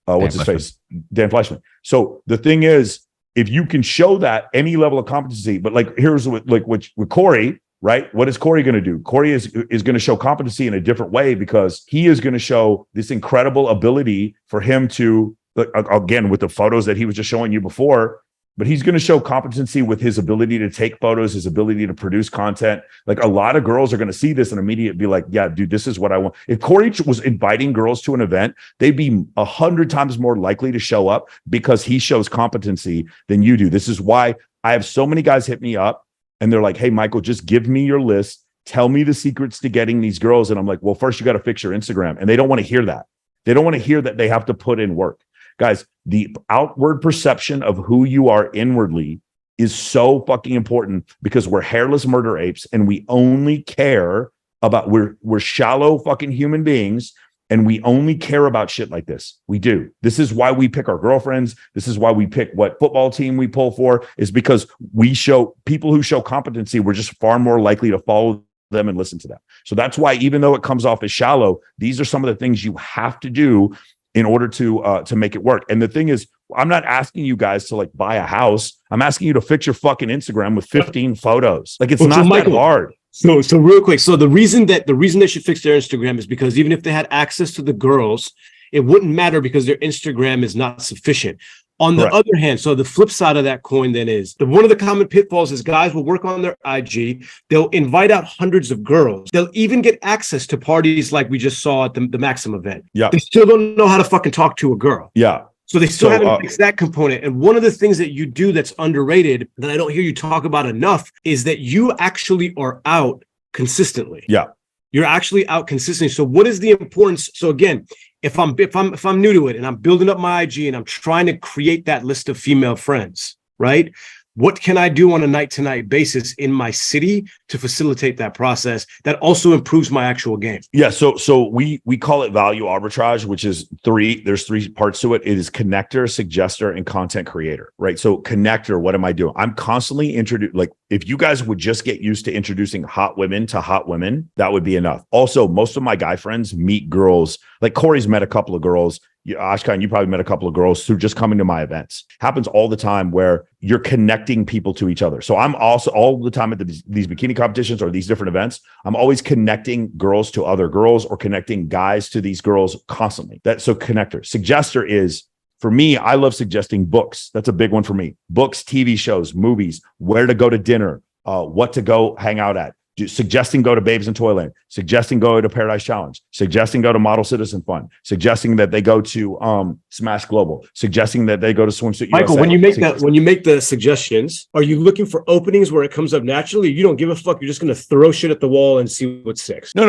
what's his face? Dan Fleischman. So the thing is, if you can show that any level of competency, but like, here's with Corey, right? What is Corey going to do? Corey is going to show competency in a different way because he is going to show this incredible ability for him to, again, with the photos that he was just showing you before, but he's going to show competency with his ability to take photos, his ability to produce content. Like a lot of girls are going to see this and immediately be like, yeah, dude, this is what I want. If Corey was inviting girls to an event, they'd be 100 times more likely to show up because he shows competency than you do. This is why I have so many guys hit me up and they're like, hey, Michael, just give me your list. Tell me the secrets to getting these girls. And I'm like, well, first you got to fix your Instagram. And they don't want to hear that. They don't want to hear that they have to put in work. Guys, the outward perception of who you are inwardly is so fucking important because we're hairless murder apes and we only care about, we're shallow fucking human beings and we only care about shit like this. We do. This is why we pick our girlfriends. This is why we pick what football team we pull for, is because we show people who show competency. We're just far more likely to follow them and listen to them. So that's why, even though it comes off as shallow, these are some of the things you have to do in order to make it work. And the thing is, I'm not asking you guys to like buy a house. I'm asking you to fix your fucking Instagram with 15 photos. Like it's not that hard. So real quick. So the reason they should fix their Instagram is because even if they had access to the girls, it wouldn't matter because their Instagram is not sufficient. On the other hand, so the flip side of that coin then is one of the common pitfalls is guys will work on their IG. They'll invite out hundreds of girls. They'll even get access to parties like we just saw at the Maxim event. Yeah. They still don't know how to fucking talk to a girl. Yeah. So they still haven't fixed that component. And one of the things that you do that's underrated that I don't hear you talk about enough is that you actually are out consistently. Yeah. You're actually out consistently. So what is the importance? So again, if I'm new to it and I'm building up my IG and I'm trying to create that list of female friends, right? What can I do on a night-to-night basis in my city to facilitate that process that also improves my actual game? Yeah, so we call it value arbitrage, which is there's three parts to it. It is connector, suggester, and content creator, right? So connector, what am I doing? I'm constantly like if you guys would just get used to introducing hot women to hot women, that would be enough. Also, most of my guy friends meet girls, like Corey's met a couple of girls. Ashkan, you probably met a couple of girls through just coming to my events. Happens all the time where you're connecting people to each other. So I'm also all the time at these bikini competitions or these different events, I'm always connecting girls to other girls or connecting guys to these girls constantly. So connector. Suggester is, for me, I love suggesting books. That's a big one for me. Books, TV shows, movies, where to go to dinner, what to go hang out at. Suggesting go to Babes in Toyland, suggesting go to Paradise Challenge, suggesting go to Model Citizen Fund, suggesting that they go to Smash Global, suggesting that they go to Swimsuit Michael, USA. when you make the suggestions, are you looking for openings where it comes up naturally? You don't give a fuck. You're just going to throw shit at the wall and see what sticks. No.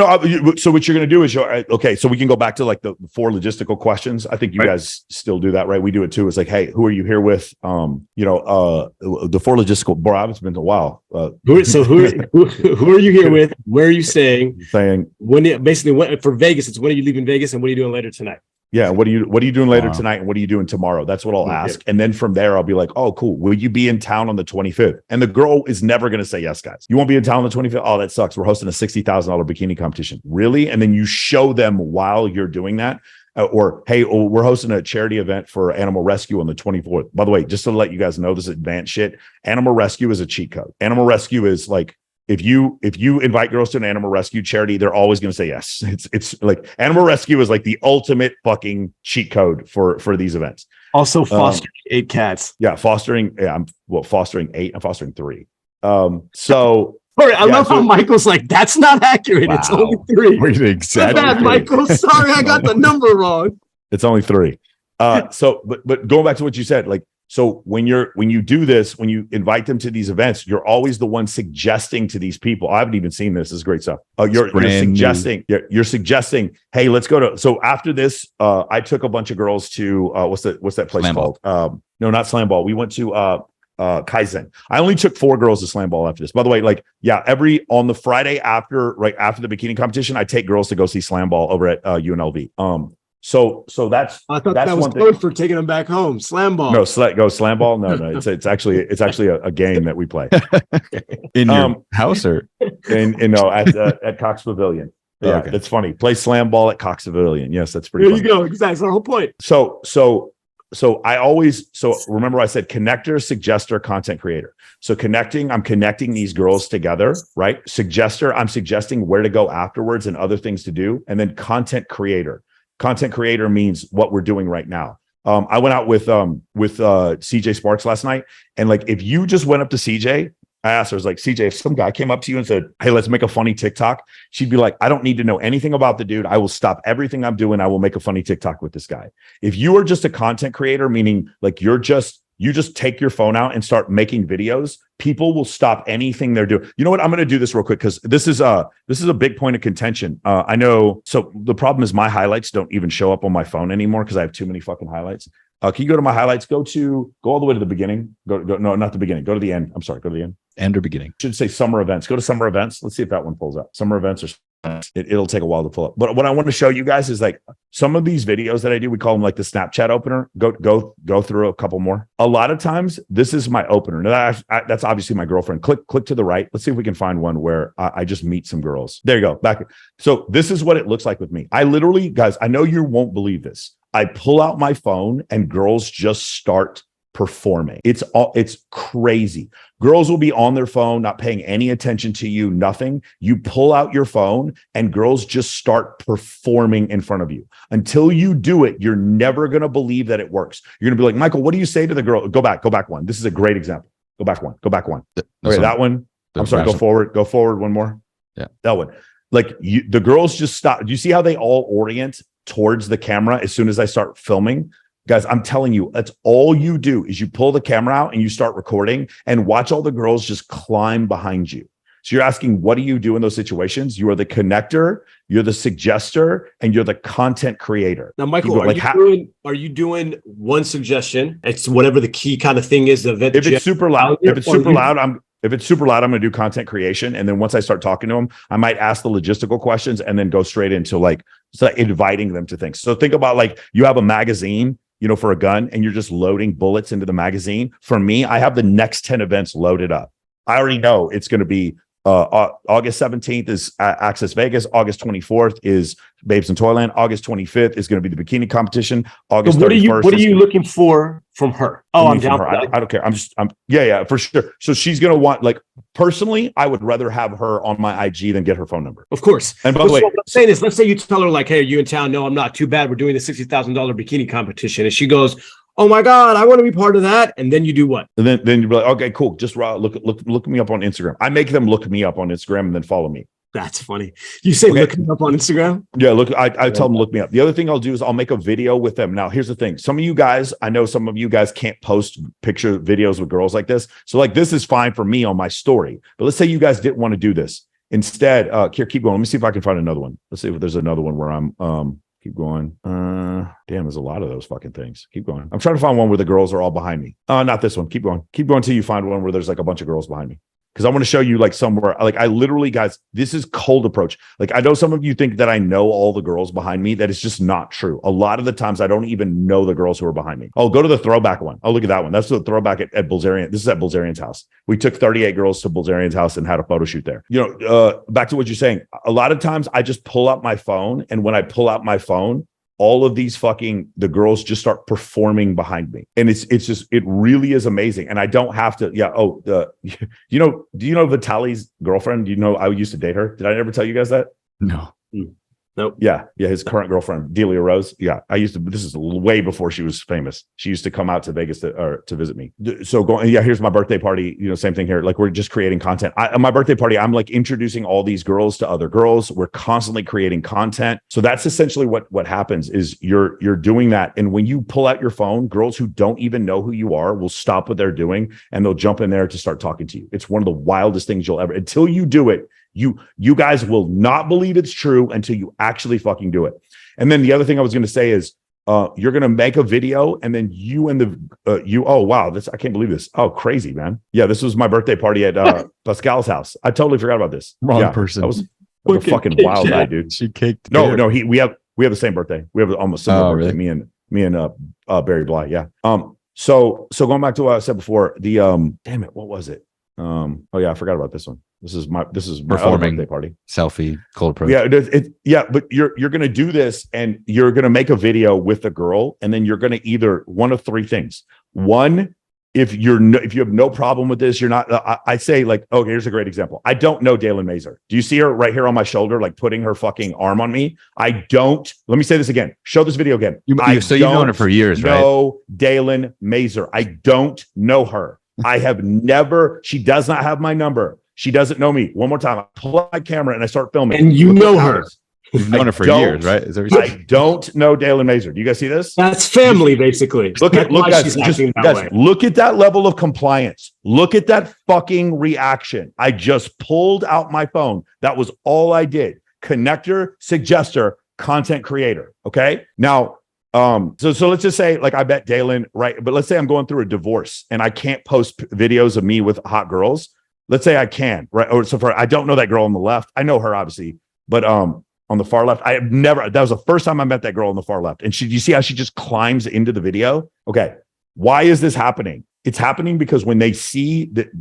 So what you're going to do is okay. So we can go back to like the 4 logistical questions. I think you guys still do that, right? We do it too. It's like, hey, who are you here with? The 4 logistical. Bro, it's been a while. Who are you here with? Where are you staying? For Vegas, it's when are you leaving Vegas and what are you doing later tonight? Yeah, what are you doing later tonight and what are you doing tomorrow? That's what I'll ask. And then from there, I'll be like, oh, cool. Will you be in town on the 25th? And the girl is never going to say yes, guys. You won't be in town on the 25th? Oh, that sucks. We're hosting a $60,000 bikini competition. Really? And then you show them while you're doing that. Hey, we're hosting a charity event for animal rescue on the 24th. By the way, just to let you guys know, this advanced shit. Animal rescue is a cheat code. Animal rescue is like, if you invite girls to an animal rescue charity, they're always going to say yes. It's like animal rescue is like the ultimate fucking cheat code for these events. Also fostering 8 cats. Yeah, fostering 8. I'm fostering 3. So Sorry, I love how Michael's like, that's not accurate. Wow. It's only 3. What do you think? Michael. Sorry, I got the number wrong. It's only 3. But going back to what you said, like, So when you do this, when you invite them to these events, you're always the one suggesting to these people. I haven't even seen this. This is great stuff. You're suggesting, hey, let's go to. So after this, I took a bunch of girls to what's that place Slam called? No, not Slam Ball. We went to Kaizen. I only took 4 girls to Slam Ball after this. By the way, on the Friday after the bikini competition, I take girls to go see Slam Ball over at UNLV. So that's I thought that's that was code for taking them back home. Slam Ball. No, go Slam Ball. No, it's actually a game that we play in your house or at Cox Pavilion. Yeah, okay. That's funny. Play Slam Ball at Cox Pavilion. Yes, that's pretty. There you go. Exactly. That's our whole point. So remember I said connector, suggester, content creator. So I'm connecting these girls together, right? Suggester, I'm suggesting where to go afterwards and other things to do. And then content creator. Content creator means what we're doing right now. I went out with CJ Sparks last night. And if you just went up to CJ, I asked her, I was like, CJ, if some guy came up to you and said, hey, let's make a funny TikTok, she'd be like, I don't need to know anything about the dude. I will stop everything I'm doing. I will make a funny TikTok with this guy. If you are just a content creator, meaning you just take your phone out and start making videos, people will stop anything they're doing. You know what? I'm going to do this real quick because this is a big point of contention. I know. So the problem is my highlights don't even show up on my phone anymore because I have too many fucking highlights. Can you go to my highlights? Go all the way to the beginning. No, not the beginning. Go to the end. I'm sorry. Go to the end. End or beginning. Should say summer events. Go to summer events. Let's see if that one pulls up. Summer events it'll take a while to pull up. But what I want to show you guys is some of these videos that I do, we call them the Snapchat opener. Go through a couple more. A lot of times this is my opener. Now, that's obviously my girlfriend. Click to the right. Let's see if we can find one where I just meet some girls. There you go. Back. So this is what it looks like with me. I literally, guys, I know you won't believe this. I pull out my phone and girls just start performing. It's crazy. Girls will be on their phone, not paying any attention to you, nothing. You pull out your phone and girls just start performing in front of you. Until you do it, you're never going to believe that it works. You're going to be like, Michael, what do you say to the girl? Go back one. This is a great example. Go back one. Okay, that one. I'm sorry, go forward one more. Yeah. That one. The girls just stop. Do you see how they all orient towards the camera as soon as I start filming? Guys, I'm telling you, that's all you do is you pull the camera out and you start recording and watch all the girls just climb behind you. So you're asking, what do you do in those situations? You are the connector, you're the suggester, and you're the content creator. Now, Michael, are you doing one suggestion? It's whatever the key kind of thing is. If it's super loud, I'm going to do content creation. And then once I start talking to them, I might ask the logistical questions and then go straight into inviting them to things. So think about you have a magazine, for a gun, and you're just loading bullets into the magazine. For me, I have the next 10 events loaded up. I already know it's going to be August 17th is Access Vegas. August 24th is Babes in Toyland. August 25th is going to be the bikini competition. August 31st. What are you looking for from her? Oh, I'm down for that. I don't care. Yeah, for sure. So she's going to want, personally, I would rather have her on my IG than get her phone number. Of course. And by the way, what I'm saying is, let's say you tell her hey, are you in town? No, I'm not. Too bad. We're doing the $60,000 bikini competition. And she goes, oh my God, I want to be part of that. And then you do what? And then you'd be like, okay, cool. Just look me up on Instagram. I make them look me up on Instagram and then follow me. That's funny. You say look me up on Instagram? Yeah, I tell them look me up. The other thing I'll do is I'll make a video with them. Now, here's the thing. I know some of you guys can't post picture videos with girls like this. So this is fine for me on my story. But let's say you guys didn't want to do this. Instead, here, keep going. Let me see if I can find another one. Let's see if there's another one where I'm keep going. Damn, there's a lot of those fucking things. Keep going. I'm trying to find one where the girls are all behind me. Not this one. Keep going. Keep going till you find one where there's a bunch of girls behind me. Because I want to show you somewhere, I literally, guys, this is cold approach. I know some of you think that I know all the girls behind me. That is just not true. A lot of the times I don't even know the girls who are behind me. Oh, go to the throwback one. Oh, look at that one. That's the throwback at Bilzerian. This is at Bilzerian's house. We took 38 girls to Bilzerian's house and had a photo shoot there. Back to what you're saying. A lot of times I just pull out my phone. And when I pull out my phone, all of these the girls just start performing behind me. And it really is amazing. And I don't have to, do you know Vitaly's girlfriend? Do you know I used to date her? Did I ever tell you guys that? No. Nope. Yeah, his current girlfriend, Delia Rose. Yeah, this is way before she was famous. She used to come out to Vegas to visit me. So here's my birthday party. Same thing here. Like, we're just creating content. My birthday party, I'm like introducing all these girls to other girls. We're constantly creating content. So that's essentially what happens is you're doing that. And when you pull out your phone, girls who don't even know who you are will stop what they're doing and they'll jump in there to start talking to you. It's one of the wildest things you'll ever, until you do it. You guys will not believe it's true until you actually fucking do it. And then the other thing I was going to say is, you're going to make a video and then you and oh, wow, I can't believe this. Oh, crazy, man. Yeah. This was my birthday party at Pascal's house. I totally forgot about this. Wrong person. That was a fucking wild night, dude. She caked. No, we have the same birthday. We have almost similar birthday. Really? Me and Barry Bly. Yeah. So going back to what I said before, damn it, what was it? Oh yeah, I forgot about this one. This is my performing birthday party. Selfie, cold approach. Yeah, but you're gonna do this and you're gonna make a video with a girl, and then you're gonna either one of three things. One, if you have no problem with this, you're not. I say like, okay, here's a great example. I don't know Dalen Mazer. Do you see her right here on my shoulder, like putting her fucking arm on me? I don't. Let me say this again. Show this video again. You've known her for years, right? No, Dalen Mazer. I don't know her. I have never. She does not have my number. She doesn't know me. One more time. I pull out my camera and I start filming. And you know her. You've known her for years, right? I don't know Dalen Mazer. Do you guys see this? That's family, basically. Look, guys, look at that level of compliance. Look at that fucking reaction. I just pulled out my phone. That was all I did. Connector, suggester, content creator. Okay. Now, so let's just say, like, I bet Dalen, right? But let's say I'm going through a divorce and I can't post videos of me with hot girls. Let's say I can, right? Or so far, I don't know that girl on the left. I know her obviously, but on the far left, I have never. That was the first time I met that girl on the far left. And you see how she just climbs into the video? Okay, why is this happening? It's happening because when they see that,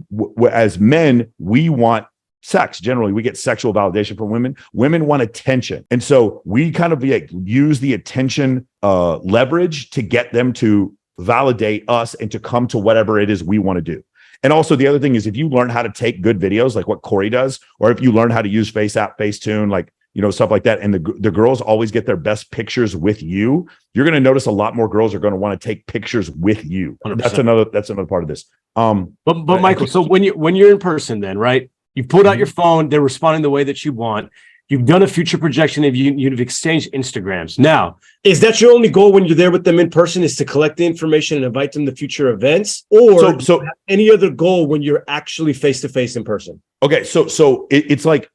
as men, we want sex. Generally, we get sexual validation from women. Women want attention, and so we kind of use the attention leverage to get them to validate us and to come to whatever it is we want to do. And also the other thing is, if you learn how to take good videos, like what Corey does, or if you learn how to use FaceApp, Facetune, like, stuff like that, and the girls always get their best pictures with you, you're going to notice a lot more girls are going to want to take pictures with you. 100%. That's another part of this. But Michael, so when you're in person, then, right? You put out your phone, they're responding the way that you want. You've done a future projection of you've exchanged Instagrams. Now, is that your only goal when you're there with them in person, is to collect the information and invite them to future events? Or so any other goal when you're actually face-to-face in person? Okay, so it's like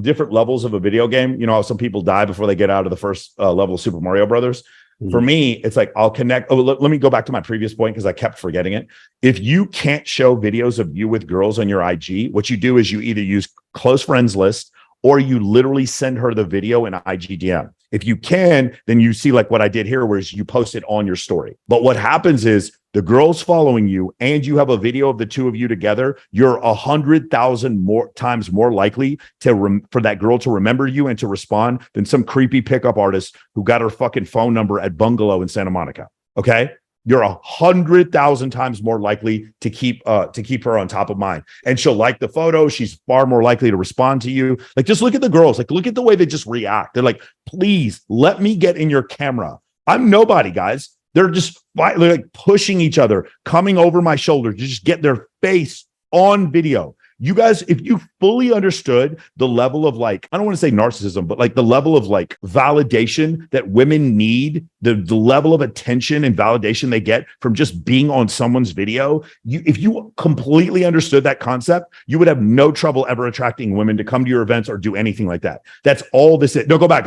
different levels of a video game. You know how some people die before they get out of the first level of Super Mario Brothers? Mm-hmm. For me, it's like I'll connect. Let me go back to my previous point because I kept forgetting it. If you can't show videos of you with girls on your IG, what you do is you either use close friends list or you literally send her the video in IG DM. If you can, then you see like what I did here, where you post it on your story. But what happens is the girl's following you and you have a video of the two of you together, you're 100,000 more times more likely for that girl to remember you and to respond than some creepy pickup artist who got her fucking phone number at Bungalow in Santa Monica. Okay? You're 100,000 times more likely to keep her on top of mind, and she'll like the photo. She's far more likely to respond to you. Like, just look at the girls. Like, look at the way they just react. They're like, please let me get in your camera. I'm nobody, guys. They're just like pushing each other, coming over my shoulder to just get their face on video. You guys, if you fully understood the level of, like, I don't want to say narcissism, but like the level of like validation that women need, the level of attention and validation they get from just being on someone's video, if you completely understood that concept, you would have no trouble ever attracting women to come to your events or do anything like that. That's all this is. No, go back.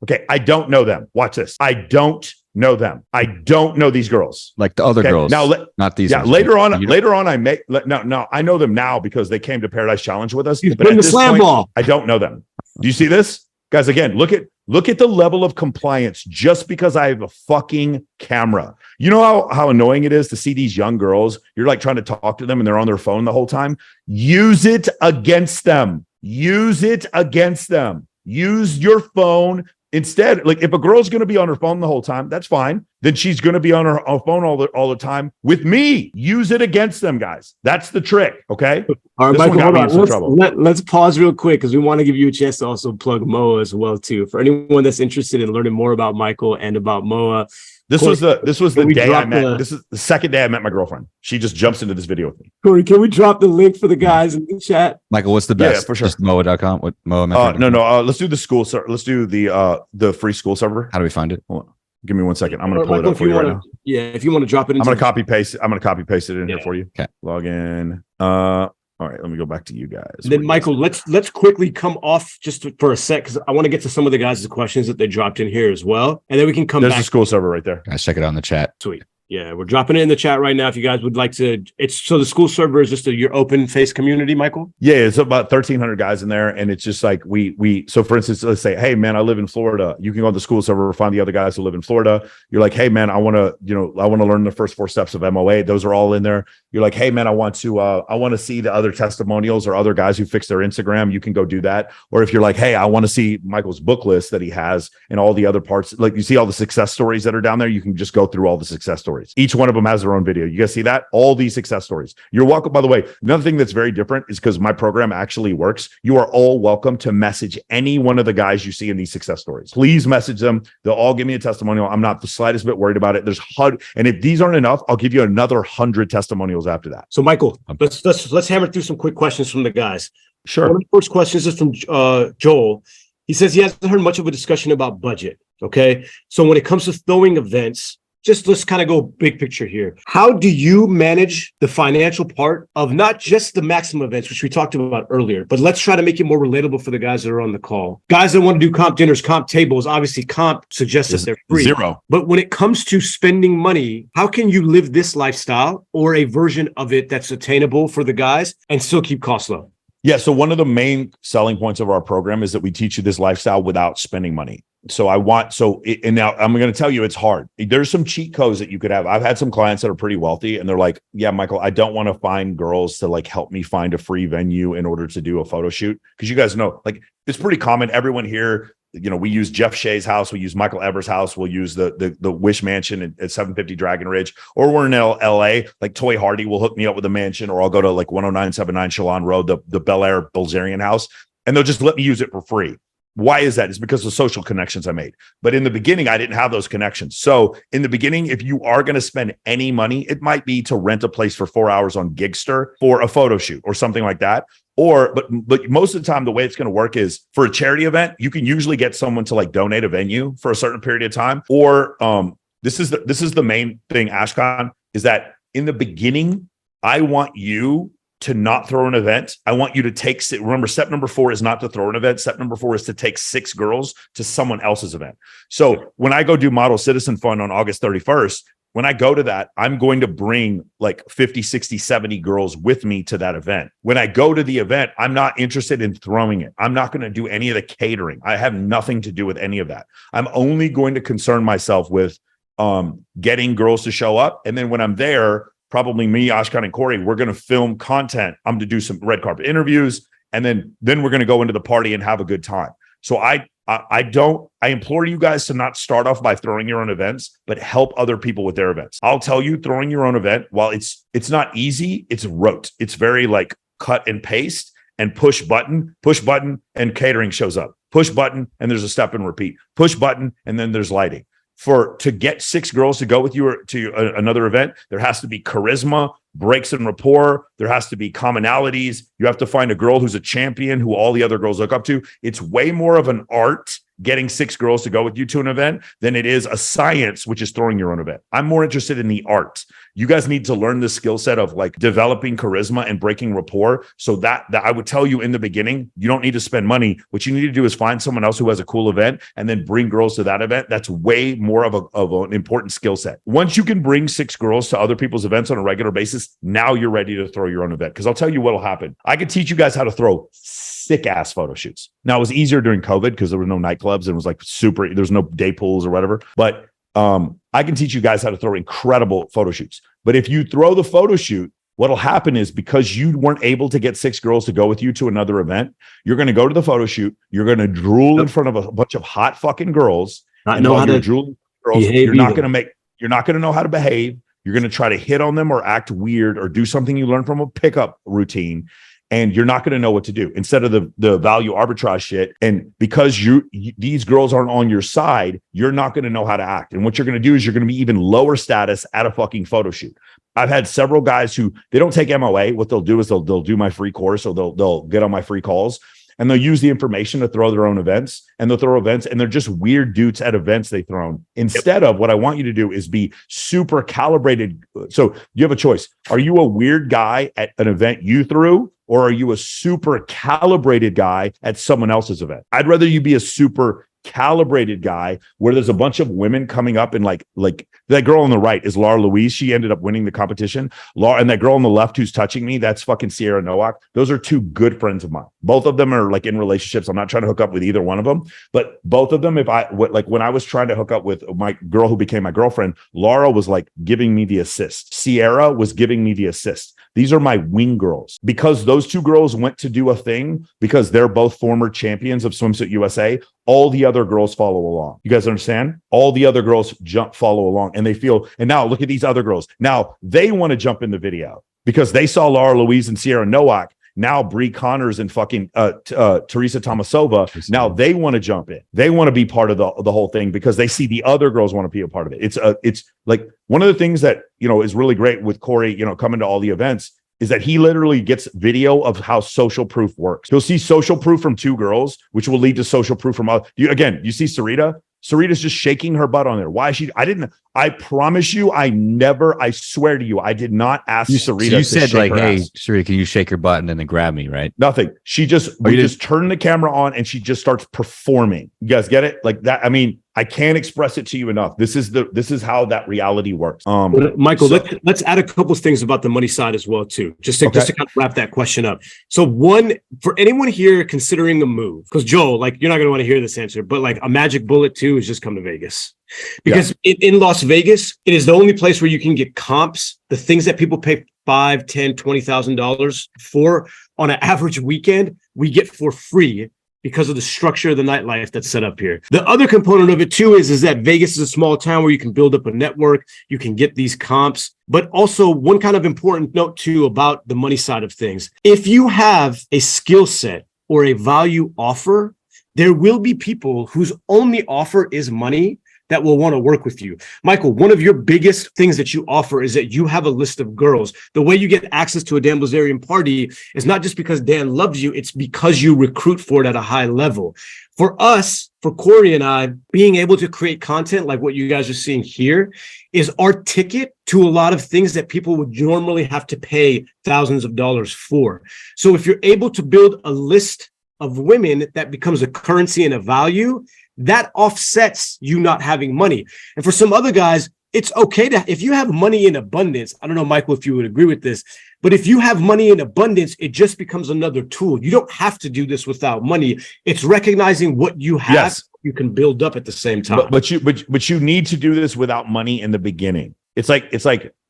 Okay, I don't know them. Watch this. I don't know them. I don't know these girls. Like the other girls. Now, not these. Yeah, later on, I know them now because they came to Paradise Challenge with us. But at this point, I don't know them. Do you see this? Guys, again, look at the level of compliance just because I have a fucking camera. You know how annoying it is to see these young girls? You're like trying to talk to them and they're on their phone the whole time. Use it against them. Use your phone. Instead, like if a girl's going to be on her phone the whole time, that's fine. Then she's going to be on her phone all the time with me. Use it against them, guys. That's the trick. Okay. All right, Michael, hold on. Let's pause real quick because we want to give you a chance to also plug Moa as well too. For anyone that's interested in learning more about Michael and about Moa. This was the day I met. This is the second day I met my girlfriend. She just jumps into this video with me. Corey, can we drop the link for the guys in the chat? Michael, what's the best? Yeah, for sure. Just Moa.com. What Moa? No. Let's do the school. Let's do the free school server. How do we find it? Hold on. Give me 1 second. I'm going to pull it up for you right now. Yeah, if you want to drop it. I'm going to copy paste it in here for you. Okay. Log in. All right, let me go back to you guys. And then Michael, let's quickly come off just for a sec because I want to get to some of the guys' questions that they dropped in here as well, and then we can come back. There's the school server right there. Guys, check it out in the chat. Sweet. Yeah, we're dropping it in the chat right now. If you guys would like to, so the school server is just your open face community, Michael. Yeah, it's about 1,300 guys in there, and it's just like we. So, for instance, let's say, hey man, I live in Florida. You can go on the school server, find the other guys who live in Florida. You're like, hey man, I want to learn the first 4 steps of MOA. Those are all in there. You're like, hey man, I want to see the other testimonials or other guys who fix their Instagram. You can go do that. Or if you're like, hey, I want to see Michael's book list that he has and all the other parts, like you see all the success stories that are down there. You can just go through all the success stories. Each one of them has their own video. You guys see that? All these success stories. You're welcome. By the way, another thing that's very different is because my program actually works. You are all welcome to message any one of the guys you see in these success stories. Please message them. They'll all give me a testimonial. I'm not the slightest bit worried about it. And if these aren't enough, I'll give you another 100 testimonials after that. So Michael, let's hammer through some quick questions from the guys. Sure. One of the first questions is from Joel. He says he hasn't heard much of a discussion about budget. Okay. So when it comes to throwing events, let's kind of go big picture here. How do you manage the financial part of not just the Maxim events, which we talked about earlier, but let's try to make it more relatable for the guys that are on the call. Guys that want to do comp dinners, comp tables, obviously comp suggests that they're free. Zero. But when it comes to spending money, how can you live this lifestyle or a version of it that's attainable for the guys and still keep costs low? Yeah. So one of the main selling points of our program is that we teach you this lifestyle without spending money. And now I'm going to tell you, it's hard. There's some cheat codes that you could have. I've had some clients that are pretty wealthy and they're like, yeah, Michael, I don't want to find girls to like help me find a free venue in order to do a photo shoot. Cause you guys know, like it's pretty common. Everyone here, we use Jeff Shea's house. We use Michael Evers' house. We'll use the Wish Mansion at 750 Dragon Ridge, or we're in LA, like Toy Hardy will hook me up with a mansion, or I'll go to like 10979 Shalon Road, the Bel Air Bilzerian house, and they'll just let me use it for free. Why is that? It's because of social connections I made. But in the beginning, I didn't have those connections. So in the beginning, if you are going to spend any money, it might be to rent a place for 4 hours on Gigster for a photo shoot or something like that. But most of the time, the way it's going to work is for a charity event, you can usually get someone to like donate a venue for a certain period of time. Or this is the main thing, Ashkan, is that in the beginning, I want you to not throw an event. I want you to remember, step number 4 is not to throw an event. Step number 4 is to take 6 girls to someone else's event. So when I go do Model Citizen Fund on August 31st, when I go to that, I'm going to bring like 50, 60, 70 girls with me to that event. When I go to the event, I'm not interested in throwing it. I'm not going to do any of the catering. I have nothing to do with any of that. I'm only going to concern myself with getting girls to show up. And then when I'm there, probably me, Ashkan, and Corey, we're going to film content. I'm going to do some red carpet interviews, and then we're going to go into the party and have a good time. So I implore you guys to not start off by throwing your own events, but help other people with their events. I'll tell you, throwing your own event, while it's not easy, it's rote. It's very like cut and paste and push button, and catering shows up. Push button, and there's a step and repeat. Push button, and then there's lighting. To get 6 girls to go with you to another event, there has to be charisma, breaks in rapport. There has to be commonalities. You have to find a girl who's a champion who all the other girls look up to. It's way more of an art getting 6 girls to go with you to an event than it is a science, which is throwing your own event. I'm more interested in the art. You guys need to learn the skill set of like developing charisma and breaking rapport. So that I would tell you in the beginning, you don't need to spend money. What you need to do is find someone else who has a cool event and then bring girls to that event. That's way more of an important skill set. Once you can bring 6 girls to other people's events on a regular basis, now you're ready to throw your own event. Because I'll tell you what will happen. I could teach you guys how to throw sick ass photo shoots. Now it was easier during COVID because there were no nightclubs and it was like there's no day pools or whatever. But I can teach you guys how to throw incredible photo shoots. But if you throw the photo shoot what'll happen is because you weren't able to get 6 girls to go with you to another event, you're going to go to the photo shoot. You're going to drool in front of a bunch of hot fucking girls. Not know how to drooling girls, you're not going to know how to behave. You're going to try to hit on them or act weird or do something you learned from a pickup routine. And you're not going to know what to do instead of the value arbitrage shit. And because these girls aren't on your side, you're not going to know how to act. And what you're going to do is you're going to be even lower status at a fucking photo shoot. I've had several guys who they don't take MOA. What they'll do is they'll do my free course, or they'll get on my free calls, and they'll use the information to throw their own events, and they'll throw events, and they're just weird dudes at events they thrown. Instead of what I want you to do is be super calibrated. So you have a choice. Are you a weird guy at an event you threw? Or are you a super calibrated guy at someone else's event? I'd rather you be a super calibrated guy where there's a bunch of women coming up and like that girl on the right is Laura Louise. She ended up winning the competition. Laura, and that girl on the left who's touching me, that's fucking Sierra Nowak. Those are 2 good friends of mine. Both of them are like in relationships. I'm not trying to hook up with either one of them, but both of them, when I was trying to hook up with my girl who became my girlfriend, Laura was like giving me the assist. Sierra was giving me the assist. These are my wing girls because those 2 girls went to do a thing because they're both former champions of Swimsuit USA. All the other girls follow along. You guys understand? All the other girls follow along and they feel, and now look at these other girls. Now they want to jump in the video because they saw Laura Louise and Sierra Nowak. Now Bree Connors and fucking Teresa Tomasova. Now they want to jump in. They want to be part of the whole thing because they see the other girls want to be a part of it. It's like one of the things that, is really great with Corey, coming to all the events is that he literally gets video of how social proof works. He'll see social proof from 2 girls, which will lead to social proof from other. You see Sarita? Sarita's just shaking her butt on there. Why is she? I promise you, I swear to you, I did not ask Sarita. So you said like, hey, ass. Sarita, can you shake your butt and then grab me, right? Nothing. We just turn the camera on and she just starts performing. You guys get it? Like that. I mean, I can't express it to you enough. This is how that reality works. Michael, let's add a couple of things about the money side as well, too, just to kind of wrap that question up. So one, for anyone here considering a move, because Joel, like, you're not going to want to hear this answer, but like a magic bullet too is just come to Vegas. Because in Las Vegas, it is the only place where you can get comps, the things that people pay $5,000, $10,000, $20,000 for on an average weekend, we get for free because of the structure of the nightlife that's set up here. The other component of it too is that Vegas is a small town where you can build up a network, you can get these comps, but also one kind of important note too about the money side of things. If you have a skill set or a value offer, there will be people whose only offer is money that will want to work with you. Michael, one of your biggest things that you offer is that you have a list of girls. The way you get access to a Dan Bilzerian party is not just because Dan loves you, it's because you recruit for it at a high level. For us, for Corey and I, being able to create content like what you guys are seeing here is our ticket to a lot of things that people would normally have to pay thousands of dollars for. So if you're able to build a list of women that becomes a currency and a value, that offsets you not having money. And for some other guys, it's okay if you have money in abundance. I don't know, Michael, if you would agree with this, but if you have money in abundance, it just becomes another tool. You don't have to do this without money. It's recognizing what you have. Yes. You can build up at the same time. But you need to do this without money in the beginning. It's like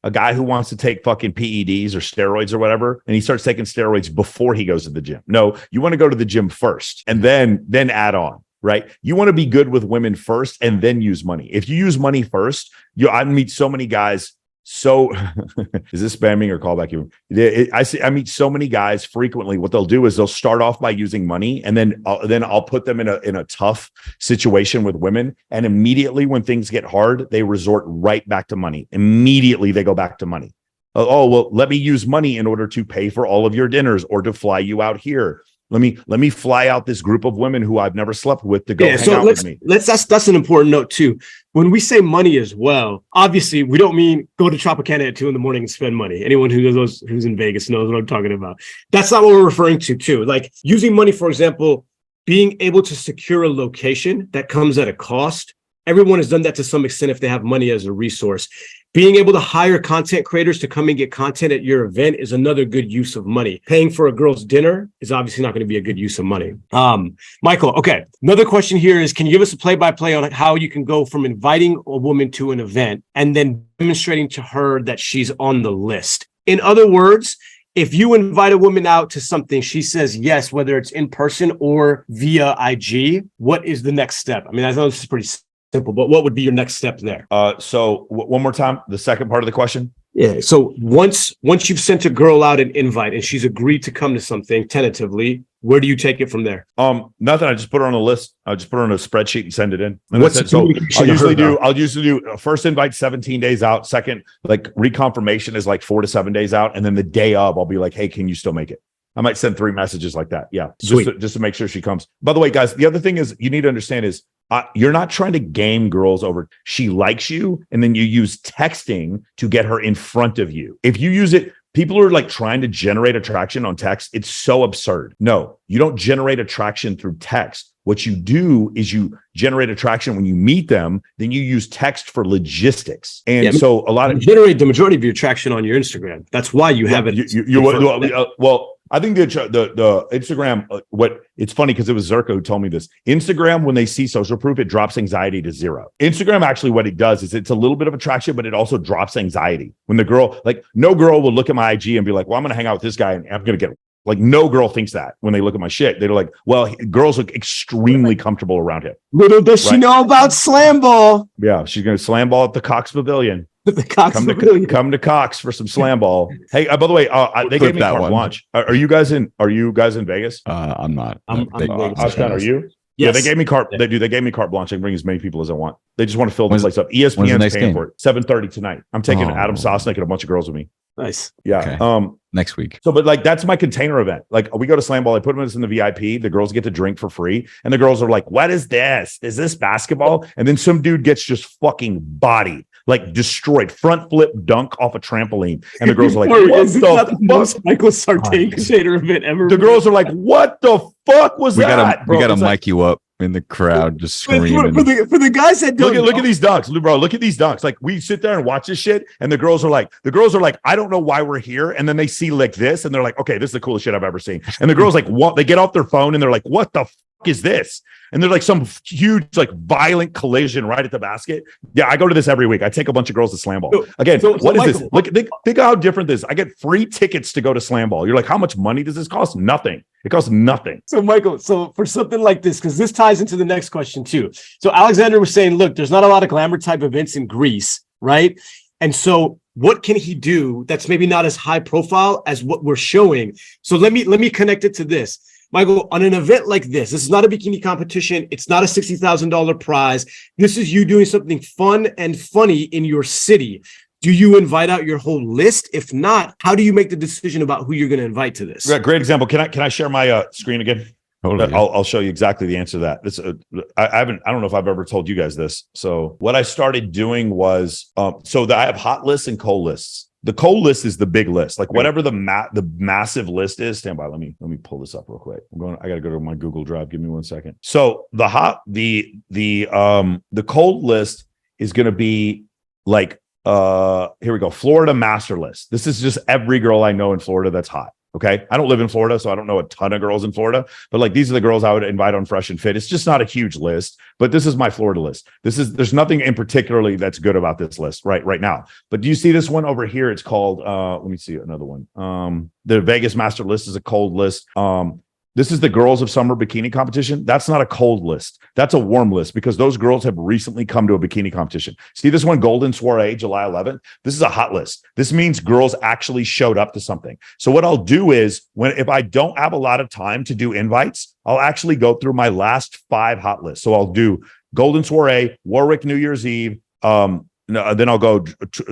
a guy who wants to take fucking PEDs or steroids or whatever, and he starts taking steroids before he goes to the gym. No, you want to go to the gym first and then add on. Right? You want to be good with women first and then use money. If you use money first, I meet so many guys. So is this spamming or callback? I meet so many guys frequently. What they'll do is they'll start off by using money, and then I'll put them in a tough situation with women. And immediately when things get hard, they resort right back to money. Immediately they go back to money. Oh, well, let me use money in order to pay for all of your dinners or to fly you out here. Let me fly out this group of women who I've never slept with to go hang out with me. That's an important note too. When we say money as well, obviously we don't mean go to Tropicana at 2 a.m. and spend money. Anyone who's in Vegas knows what I'm talking about. That's not what we're referring to too. Like using money, for example, being able to secure a location that comes at a cost. Everyone has done that to some extent if they have money as a resource. Being able to hire content creators to come and get content at your event is another good use of money. Paying for a girl's dinner is obviously not going to be a good use of money. Michael, okay. Another question here is, can you give us a play-by-play on how you can go from inviting a woman to an event and then demonstrating to her that she's on the list? In other words, if you invite a woman out to something, she says yes, whether it's in person or via IG, what is the next step? I mean, I know this is pretty simple, but what would be your next step there? One more time, the second part of the question. Yeah. So once you've sent a girl out an invite and she's agreed to come to something tentatively, where do you take it from there? Nothing. I just put her on a list. I just put her on a spreadsheet and send it in. And What's that's it. So I'll usually do first invite 17 days out. Second, like reconfirmation is like 4 to 7 days out. And then the day of, I'll be like, hey, can you still make it? I might send 3 messages like that. Yeah. Just to make sure she comes. By the way, guys, the other thing is you need to understand is you're not trying to game girls over. She likes you. And then you use texting to get her in front of you. If you use it, people are like trying to generate attraction on text. It's so absurd. No, you don't generate attraction through text. What you do is you generate attraction when you meet them, then you use text for logistics. And so a lot of generate the majority of your attraction on your Instagram. That's why you have it. Well, I think the Instagram, what it's funny because it was Zerko who told me this. Instagram, when they see social proof, it drops anxiety to 0. Instagram actually what it does is it's a little bit of attraction, but it also drops anxiety. When the girl, like no girl will look at my IG and be like, well, I'm going to hang out with this guy and I'm going to get like no girl thinks that when they look at my shit. They're like, well, girls look extremely comfortable around him. Little does she know about slam ball. Yeah, she's going to slam ball at the Cox Pavilion. The Cox come to Cox for some slam ball. Hey, by the way, they gave me carte blanche. Are you guys in Vegas? I'm not. I'm Oscar, are you? Yes. Yeah, they gave me They gave me carte blanche. I can bring as many people as I want. They just want to fill the place up. ESPN's paying for it. 7:30 tonight. I'm taking Adam Sosnick and a bunch of girls with me. Nice. Yeah. Okay. Next week. So, but like that's my container event. Like we go to slam ball. I put them in the VIP. The girls get to drink for free, and the girls are like, "What is this? Is this basketball?" And then some dude gets just fucking bodied, like destroyed, front flip dunk off a trampoline, and the girls are like, "What the most Michael Sartain container event ever?" The girls are like, "What the fuck was that?" We gotta mic you up in the crowd, just screaming. For the guys that don't look at these dunks, bro. Look at these dunks. Like we sit there and watch this shit, and the girls are like, I don't know why we're here. And then they see like this, and they're like, okay, this is the coolest shit I've ever seen. And the girls like, what? They get off their phone and they're like, what the fuck is this? And they're like some huge, like violent collision right at the basket. Yeah, I go to this every week. I take a bunch of girls to slam ball. Again, what is this? Look, think how different this is. I get free tickets to go to slam ball. You're like, how much money does this cost? Nothing. It costs nothing. So, Michael, for something like this, because this ties into the next question too. So Alexander was saying, look, there's not a lot of glamour type events in Greece, right? And so what can he do that's maybe not as high profile as what we're showing? So let me connect it to this. Michael, on an event like this is not a bikini competition. It's not a $60,000 prize. This is you doing something fun and funny in your city. Do you invite out your whole list? If not, how do you make the decision about who you're going to invite to this? Great example. Can I share my screen again? Totally. I'll show you exactly the answer to that. This I don't know if I've ever told you guys this. So what I started doing was I have hot lists and cold lists. The cold list is the big list, like whatever the massive list is. Stand by. Let me pull this up real quick. I got to go to my Google Drive. Give me 1 second. So the cold list is going to be like, here we go. Florida master list. This is just every girl I know in Florida that's hot. Okay. I don't live in Florida, so I don't know a ton of girls in Florida, but like these are the girls I would invite on Fresh and Fit. It's just not a huge list, but this is my Florida list. There's nothing in particularly that's good about this list right now. But do you see this one over here? It's called, let me see another one. The Vegas master list is a cold list. This is the Girls of Summer Bikini Competition. That's not a cold list. That's a warm list because those girls have recently come to a bikini competition. See this one, Golden Soiree, July 11th? This is a hot list. This means girls actually showed up to something. So what I'll do is if I don't have a lot of time to do invites, I'll actually go through my last 5 hot lists. So I'll do Golden Soiree, Warwick New Year's Eve, then I'll go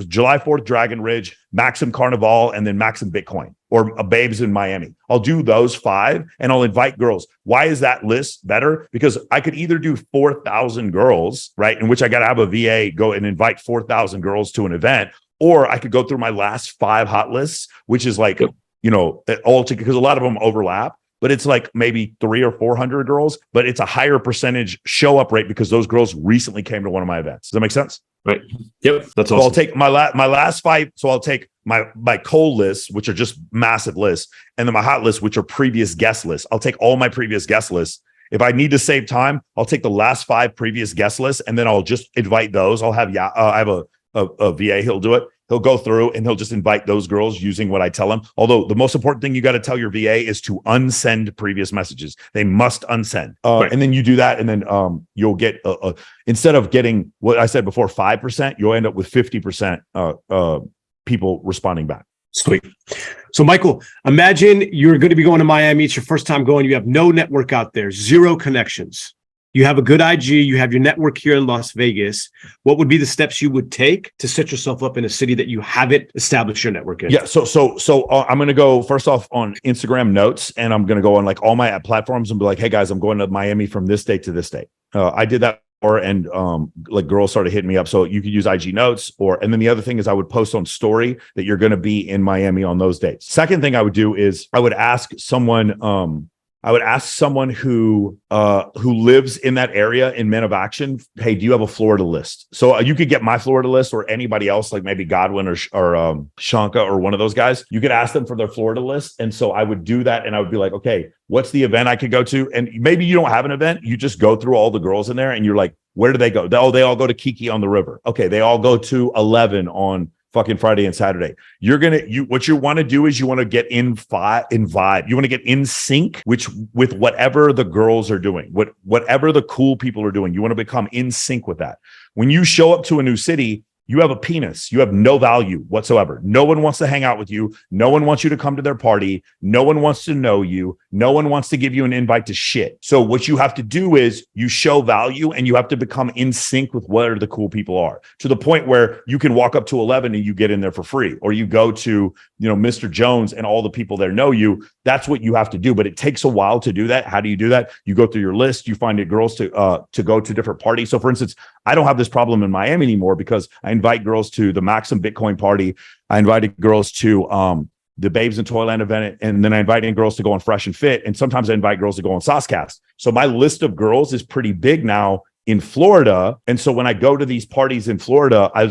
July 4th, Dragon Ridge, Maxim Carnival, and then Maxim Bitcoin or Babes in Miami. I'll do those 5 and I'll invite girls. Why is that list better? Because I could either do 4,000 girls, right? In which I got to have a VA go and invite 4,000 girls to an event, or I could go through my last 5 hot lists, which is like, all because a lot of them overlap. But it's like maybe 300 or 400 girls, but it's a higher percentage show up rate because those girls recently came to one of my events. Does that make sense? Right. Yep. That's so awesome. I'll take my last 5. So I'll take my cold lists, which are just massive lists, and then my hot lists, which are previous guest lists. I'll take all my previous guest lists. If I need to save time, I'll take the last 5 previous guest lists, and then I'll just invite those. I'll have I have a VA, he'll do it. he'll go through and he'll just invite those girls using what I tell him. Although the most important thing you got to tell your VA is to unsend previous messages. They must unsend. Right. And then you do that. And then you'll get, instead of getting what I said before, 5%, you'll end up with 50% people responding back. Sweet. So, Michael, imagine you're going to be going to Miami. It's your first time going. You have no network out there, zero connections. You have a good IG. You have your network here in Las Vegas. What would be the steps you would take to set yourself up in a city that you haven't established your network in? Yeah. So I'm going to go first off on Instagram notes, and I'm going to go on like all my platforms and be like, hey guys, I'm going to Miami from this date to this date. I did that. And like girls started hitting me up, so you could use IG notes, and then the other thing is I would post on story that you're going to be in Miami on those dates. Second thing I would do is I would ask someone who lives in that area in Men of Action, hey, do you have a Florida list? So you could get my Florida list or anybody else, like maybe Godwin or Shanka or one of those guys. You could ask them for their Florida list. And so I would do that. And I would be like, okay, what's the event I could go to? And maybe you don't have an event. You just go through all the girls in there and you're like, where do they go? They all go to Kiki on the River. Okay, they all go to 11 on fucking Friday and Saturday. What you want to do is you want to get in vibe. You want to get in sync with whatever the girls are doing, whatever the cool people are doing. You want to become in sync with that. When you show up to a new city, you have a penis. You have no value whatsoever. No one wants to hang out with you. No one wants you to come to their party. No one wants to know you. No one wants to give you an invite to shit. So what you have to do is you show value and you have to become in sync with where the cool people are, to the point where you can walk up to 11 and you get in there for free, or you go to, Mr. Jones and all the people there know you. That's what you have to do. But it takes a while to do that. How do you do that? You go through your list, you find girls to go to different parties. So for instance, I don't have this problem in Miami anymore because I invite girls to the Maxim Bitcoin party. I invited girls to the Babes in Toyland event, and then I invited girls to go on Fresh and Fit, and sometimes I invite girls to go on Saucecast. So my list of girls is pretty big now in Florida, and so when I go to these parties in Florida, I'll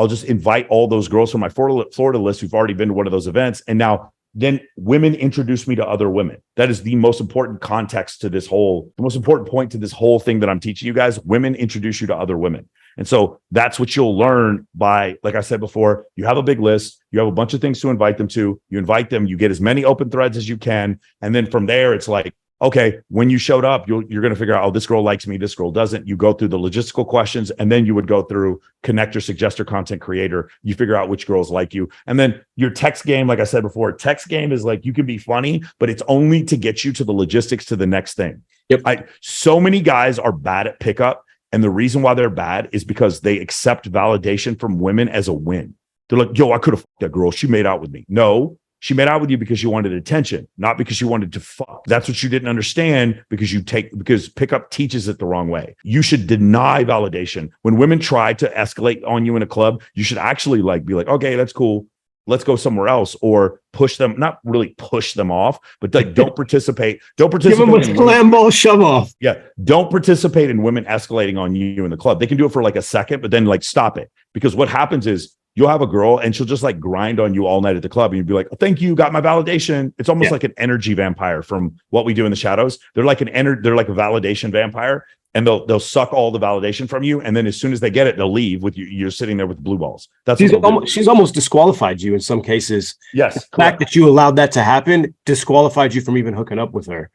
just invite all those girls from my Florida list who've already been to one of those events, and now then women introduce me to other women. That is the most important context to the most important point to this whole thing that I'm teaching you guys. Women introduce you to other women. And so that's what you'll learn by, like I said before, you have a big list, you have a bunch of things to invite them to, you invite them, you get as many open threads as you can. And then from there, it's like, okay, when you showed up, you're going to figure out, oh, this girl likes me, this girl doesn't. You go through the logistical questions, and then you would go through connector, suggester, content creator. You figure out which girls like you. And then your text game, like I said before, text game is like, you can be funny, but it's only to get you to the logistics to the next thing. Yep. So many guys are bad at pickup. And the reason why they're bad is because they accept validation from women as a win. They're like, yo, I could have fucked that girl. She made out with me. No, she made out with you because you wanted attention, not because you wanted to fuck. That's what you didn't understand, because pickup teaches it the wrong way. You should deny validation. When women try to escalate on you in a club, you should actually be like, okay, that's cool. Let's go somewhere else, or push them, not really push them off, but don't participate. Don't participate. Give them a slam ball shove off. Yeah. Don't participate in women escalating on you in the club. They can do it for like a second, but then stop it. Because what happens is you'll have a girl and she'll just grind on you all night at the club. And you'll be like, oh, thank you, got my validation. It's almost like an energy vampire from What We Do in the Shadows. They're like they're like a validation vampire. And they'll suck all the validation from you, and then as soon as they get it, they'll leave with you. You're sitting there with blue balls. She's almost disqualified you in some cases. Yes, the fact that you allowed that to happen disqualified you from even hooking up with her.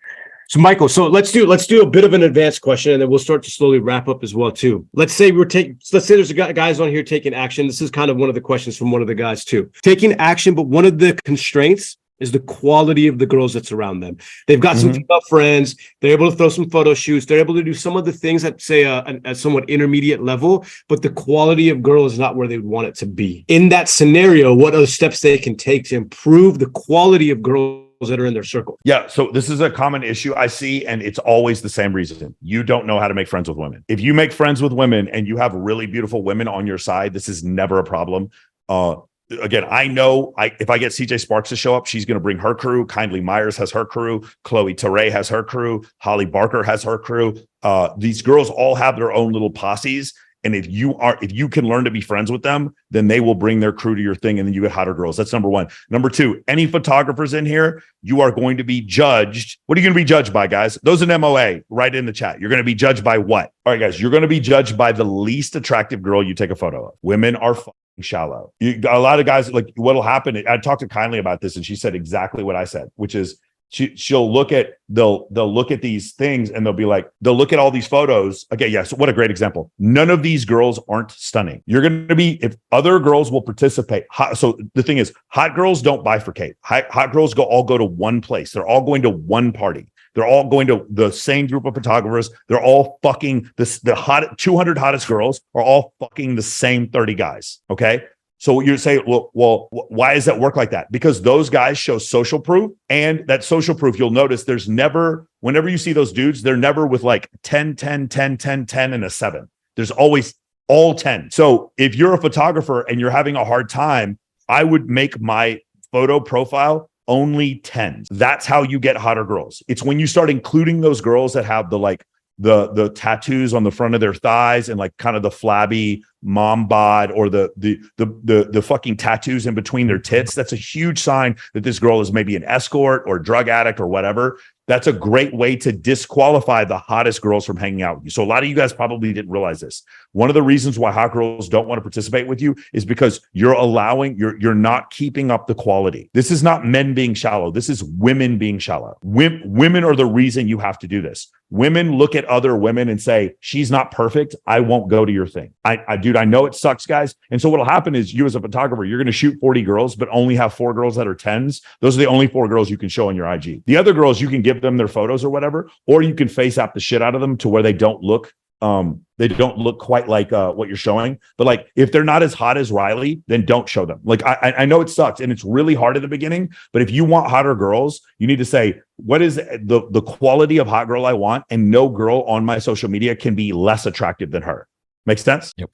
So, Michael, let's do a bit of an advanced question, and then we'll start to slowly wrap up as well too. Let's say there's guys on here taking action. This is kind of one of the questions from one of the guys too. Taking action, but one of the constraints is the quality of the girls that surround them. They've got some female friends. They're able to throw some photo shoots. They're able to do some of the things at, say, a somewhat intermediate level, but the quality of girl is not where they would want it to be. In that scenario, what are the steps they can take to improve the quality of girls that are in their circle? Yeah, so this is a common issue I see, and it's always the same reason. You don't know how to make friends with women. If you make friends with women and you have really beautiful women on your side, this is never a problem. Again, I know if I get CJ Sparks to show up, she's going to bring her crew. Kindly Myers has her crew. Chloe Teray has her crew. Holly Barker has her crew. These girls all have their own little posses. And if you can learn to be friends with them, then they will bring their crew to your thing, and then you get hotter girls. That's number one. Number two, any photographers in here, you are going to be judged. What are you going to be judged by, guys? Those in MOA, write in the chat. You're going to be judged by what? All right, guys, you're going to be judged by the least attractive girl you take a photo of. Women are shallow. A lot of guys, like, what'll happen, I talked to Kindly about this and she said exactly what I said, which is they'll look at these things and they'll look at all these photos. Okay, yeah, so what a great example. None of these girls aren't stunning. You're going to be, if other girls will participate. So the thing is, hot girls don't bifurcate. Hot girls all go to one place. They're all going to one party. They're all going to the same group of photographers. They're all fucking the 200 hottest girls are all fucking the same 30 guys. Okay. So you're saying, well, why does that work like that? Because those guys show social proof, and that social proof, you'll notice there's never, whenever you see those dudes, they're never with like 10, 10, 10, 10, 10, and a 7. There's always all 10. So if you're a photographer and you're having a hard time, I would make my photo profile only 10s. That's how you get hotter girls. It's when you start including those girls that have the tattoos on the front of their thighs and like kind of the flabby mom bod, or the fucking tattoos in between their tits. That's a huge sign that this girl is maybe an escort or drug addict or whatever. That's a great way to disqualify the hottest girls from hanging out with you. So a lot of you guys probably didn't realize this. One of the reasons why hot girls don't want to participate with you is because you're not keeping up the quality. This is not men being shallow. This is women being shallow. Women are the reason you have to do this. Women look at other women and say, she's not perfect, I won't go to your thing. Dude, I know it sucks, guys. And so what'll happen is, you as a photographer, you're going to shoot 40 girls, but only have 4 girls that are 10s. Those are the only 4 girls you can show on your IG. The other girls, you can give them their photos or whatever, or you can face app the shit out of them to where they don't look quite like what you're showing. But like, if they're not as hot as Riley, then don't show them. Like, I know it sucks and it's really hard at the beginning, but if you want hotter girls, you need to say, what is the quality of hot girl I want? And no girl on my social media can be less attractive than her. Makes sense? Yep.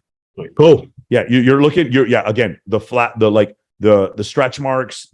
Cool. Yeah. Again, the stretch marks,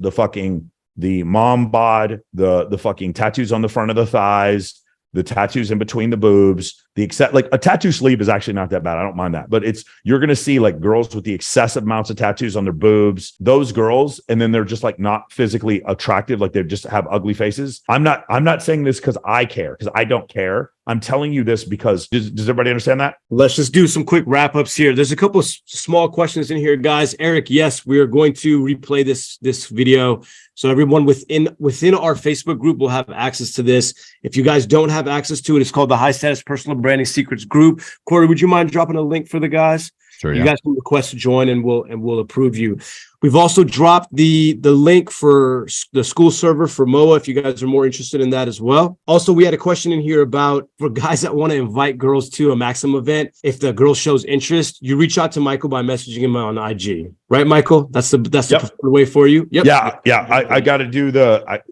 the mom bod, the fucking tattoos on the front of the thighs, the tattoos in between the boobs, like a tattoo sleeve is actually not that bad. I don't mind that, but you're going to see like girls with the excessive amounts of tattoos on their boobs, those girls. And then they're just like not physically attractive. Like they just have ugly faces. I'm not saying this because I care, because I don't care. I'm telling you this because does everybody understand that? Let's just do some quick wrap-ups here. There's a couple of small questions in here, guys. Eric, yes, we are going to replay this video. So everyone within our Facebook group will have access to this. If you guys don't have access to it, it's called the High Status Personal Branding Secrets Group. Corey, would you mind dropping a link for the guys? Sure, you guys can request to join and we'll approve you. We've also dropped the link for the school server for MOA if you guys are more interested in that as well. Also, we had a question in here about for guys that want to invite girls to a Maxim event. If the girl shows interest, you reach out to Michael by messaging him on IG. Right, Michael? That's the preferred way for you. Yep. Yeah. I got to do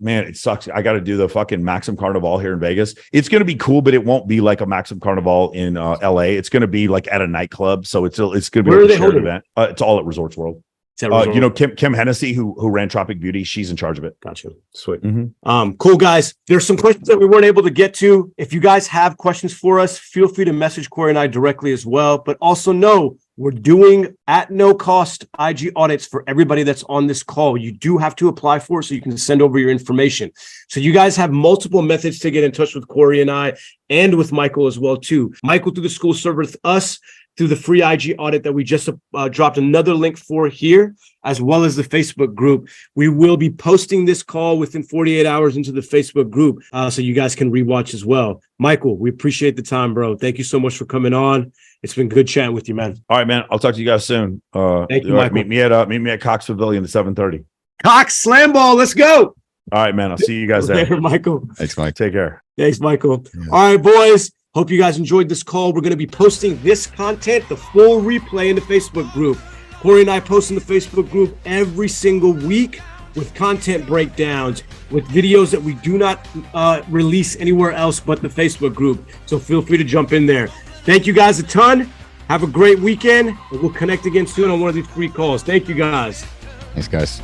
man, it sucks. I got to do the fucking Maxim Carnival here in Vegas. It's going to be cool, but it won't be like a Maxim Carnival in LA. It's going to be like at a nightclub. So it's going to be like a shared event. It's all at Resorts World. Kim Hennessy, who ran Tropic Beauty, she's in charge of it. Gotcha. Sweet. Mm-hmm. Cool, guys. There's some questions that we weren't able to get to. If you guys have questions for us, feel free to message Corey and I directly as well. But also know we're doing at no cost IG audits for everybody that's on this call. You do have to apply for it so you can send over your information. So you guys have multiple methods to get in touch with Corey and I, and with Michael as well too. Michael through the school server, with us through the free IG audit that we just dropped another link for here, as well as the Facebook group. We will be posting this call within 48 hours into the Facebook group, so you guys can rewatch as well. Michael, we appreciate the time, bro. Thank you so much for coming on. It's been good chatting with you, man. All right, man. I'll talk to you guys soon. Thank you, Michael. Meet me at Cox Pavilion at 7:30. Cox Slam Ball, let's go. All right, man. I'll see you guys there. Later, Michael. Thanks, Mike. Take care. Thanks, Michael. Yeah. All right, boys. Hope you guys enjoyed this call. We're going to be posting this content, the full replay, in the Facebook group. Corey and I post in the Facebook group every single week with content breakdowns, with videos that we do not release anywhere else but the Facebook group. So feel free to jump in there. Thank you guys a ton. Have a great weekend. And we'll connect again soon on one of these free calls. Thank you, guys. Thanks, guys.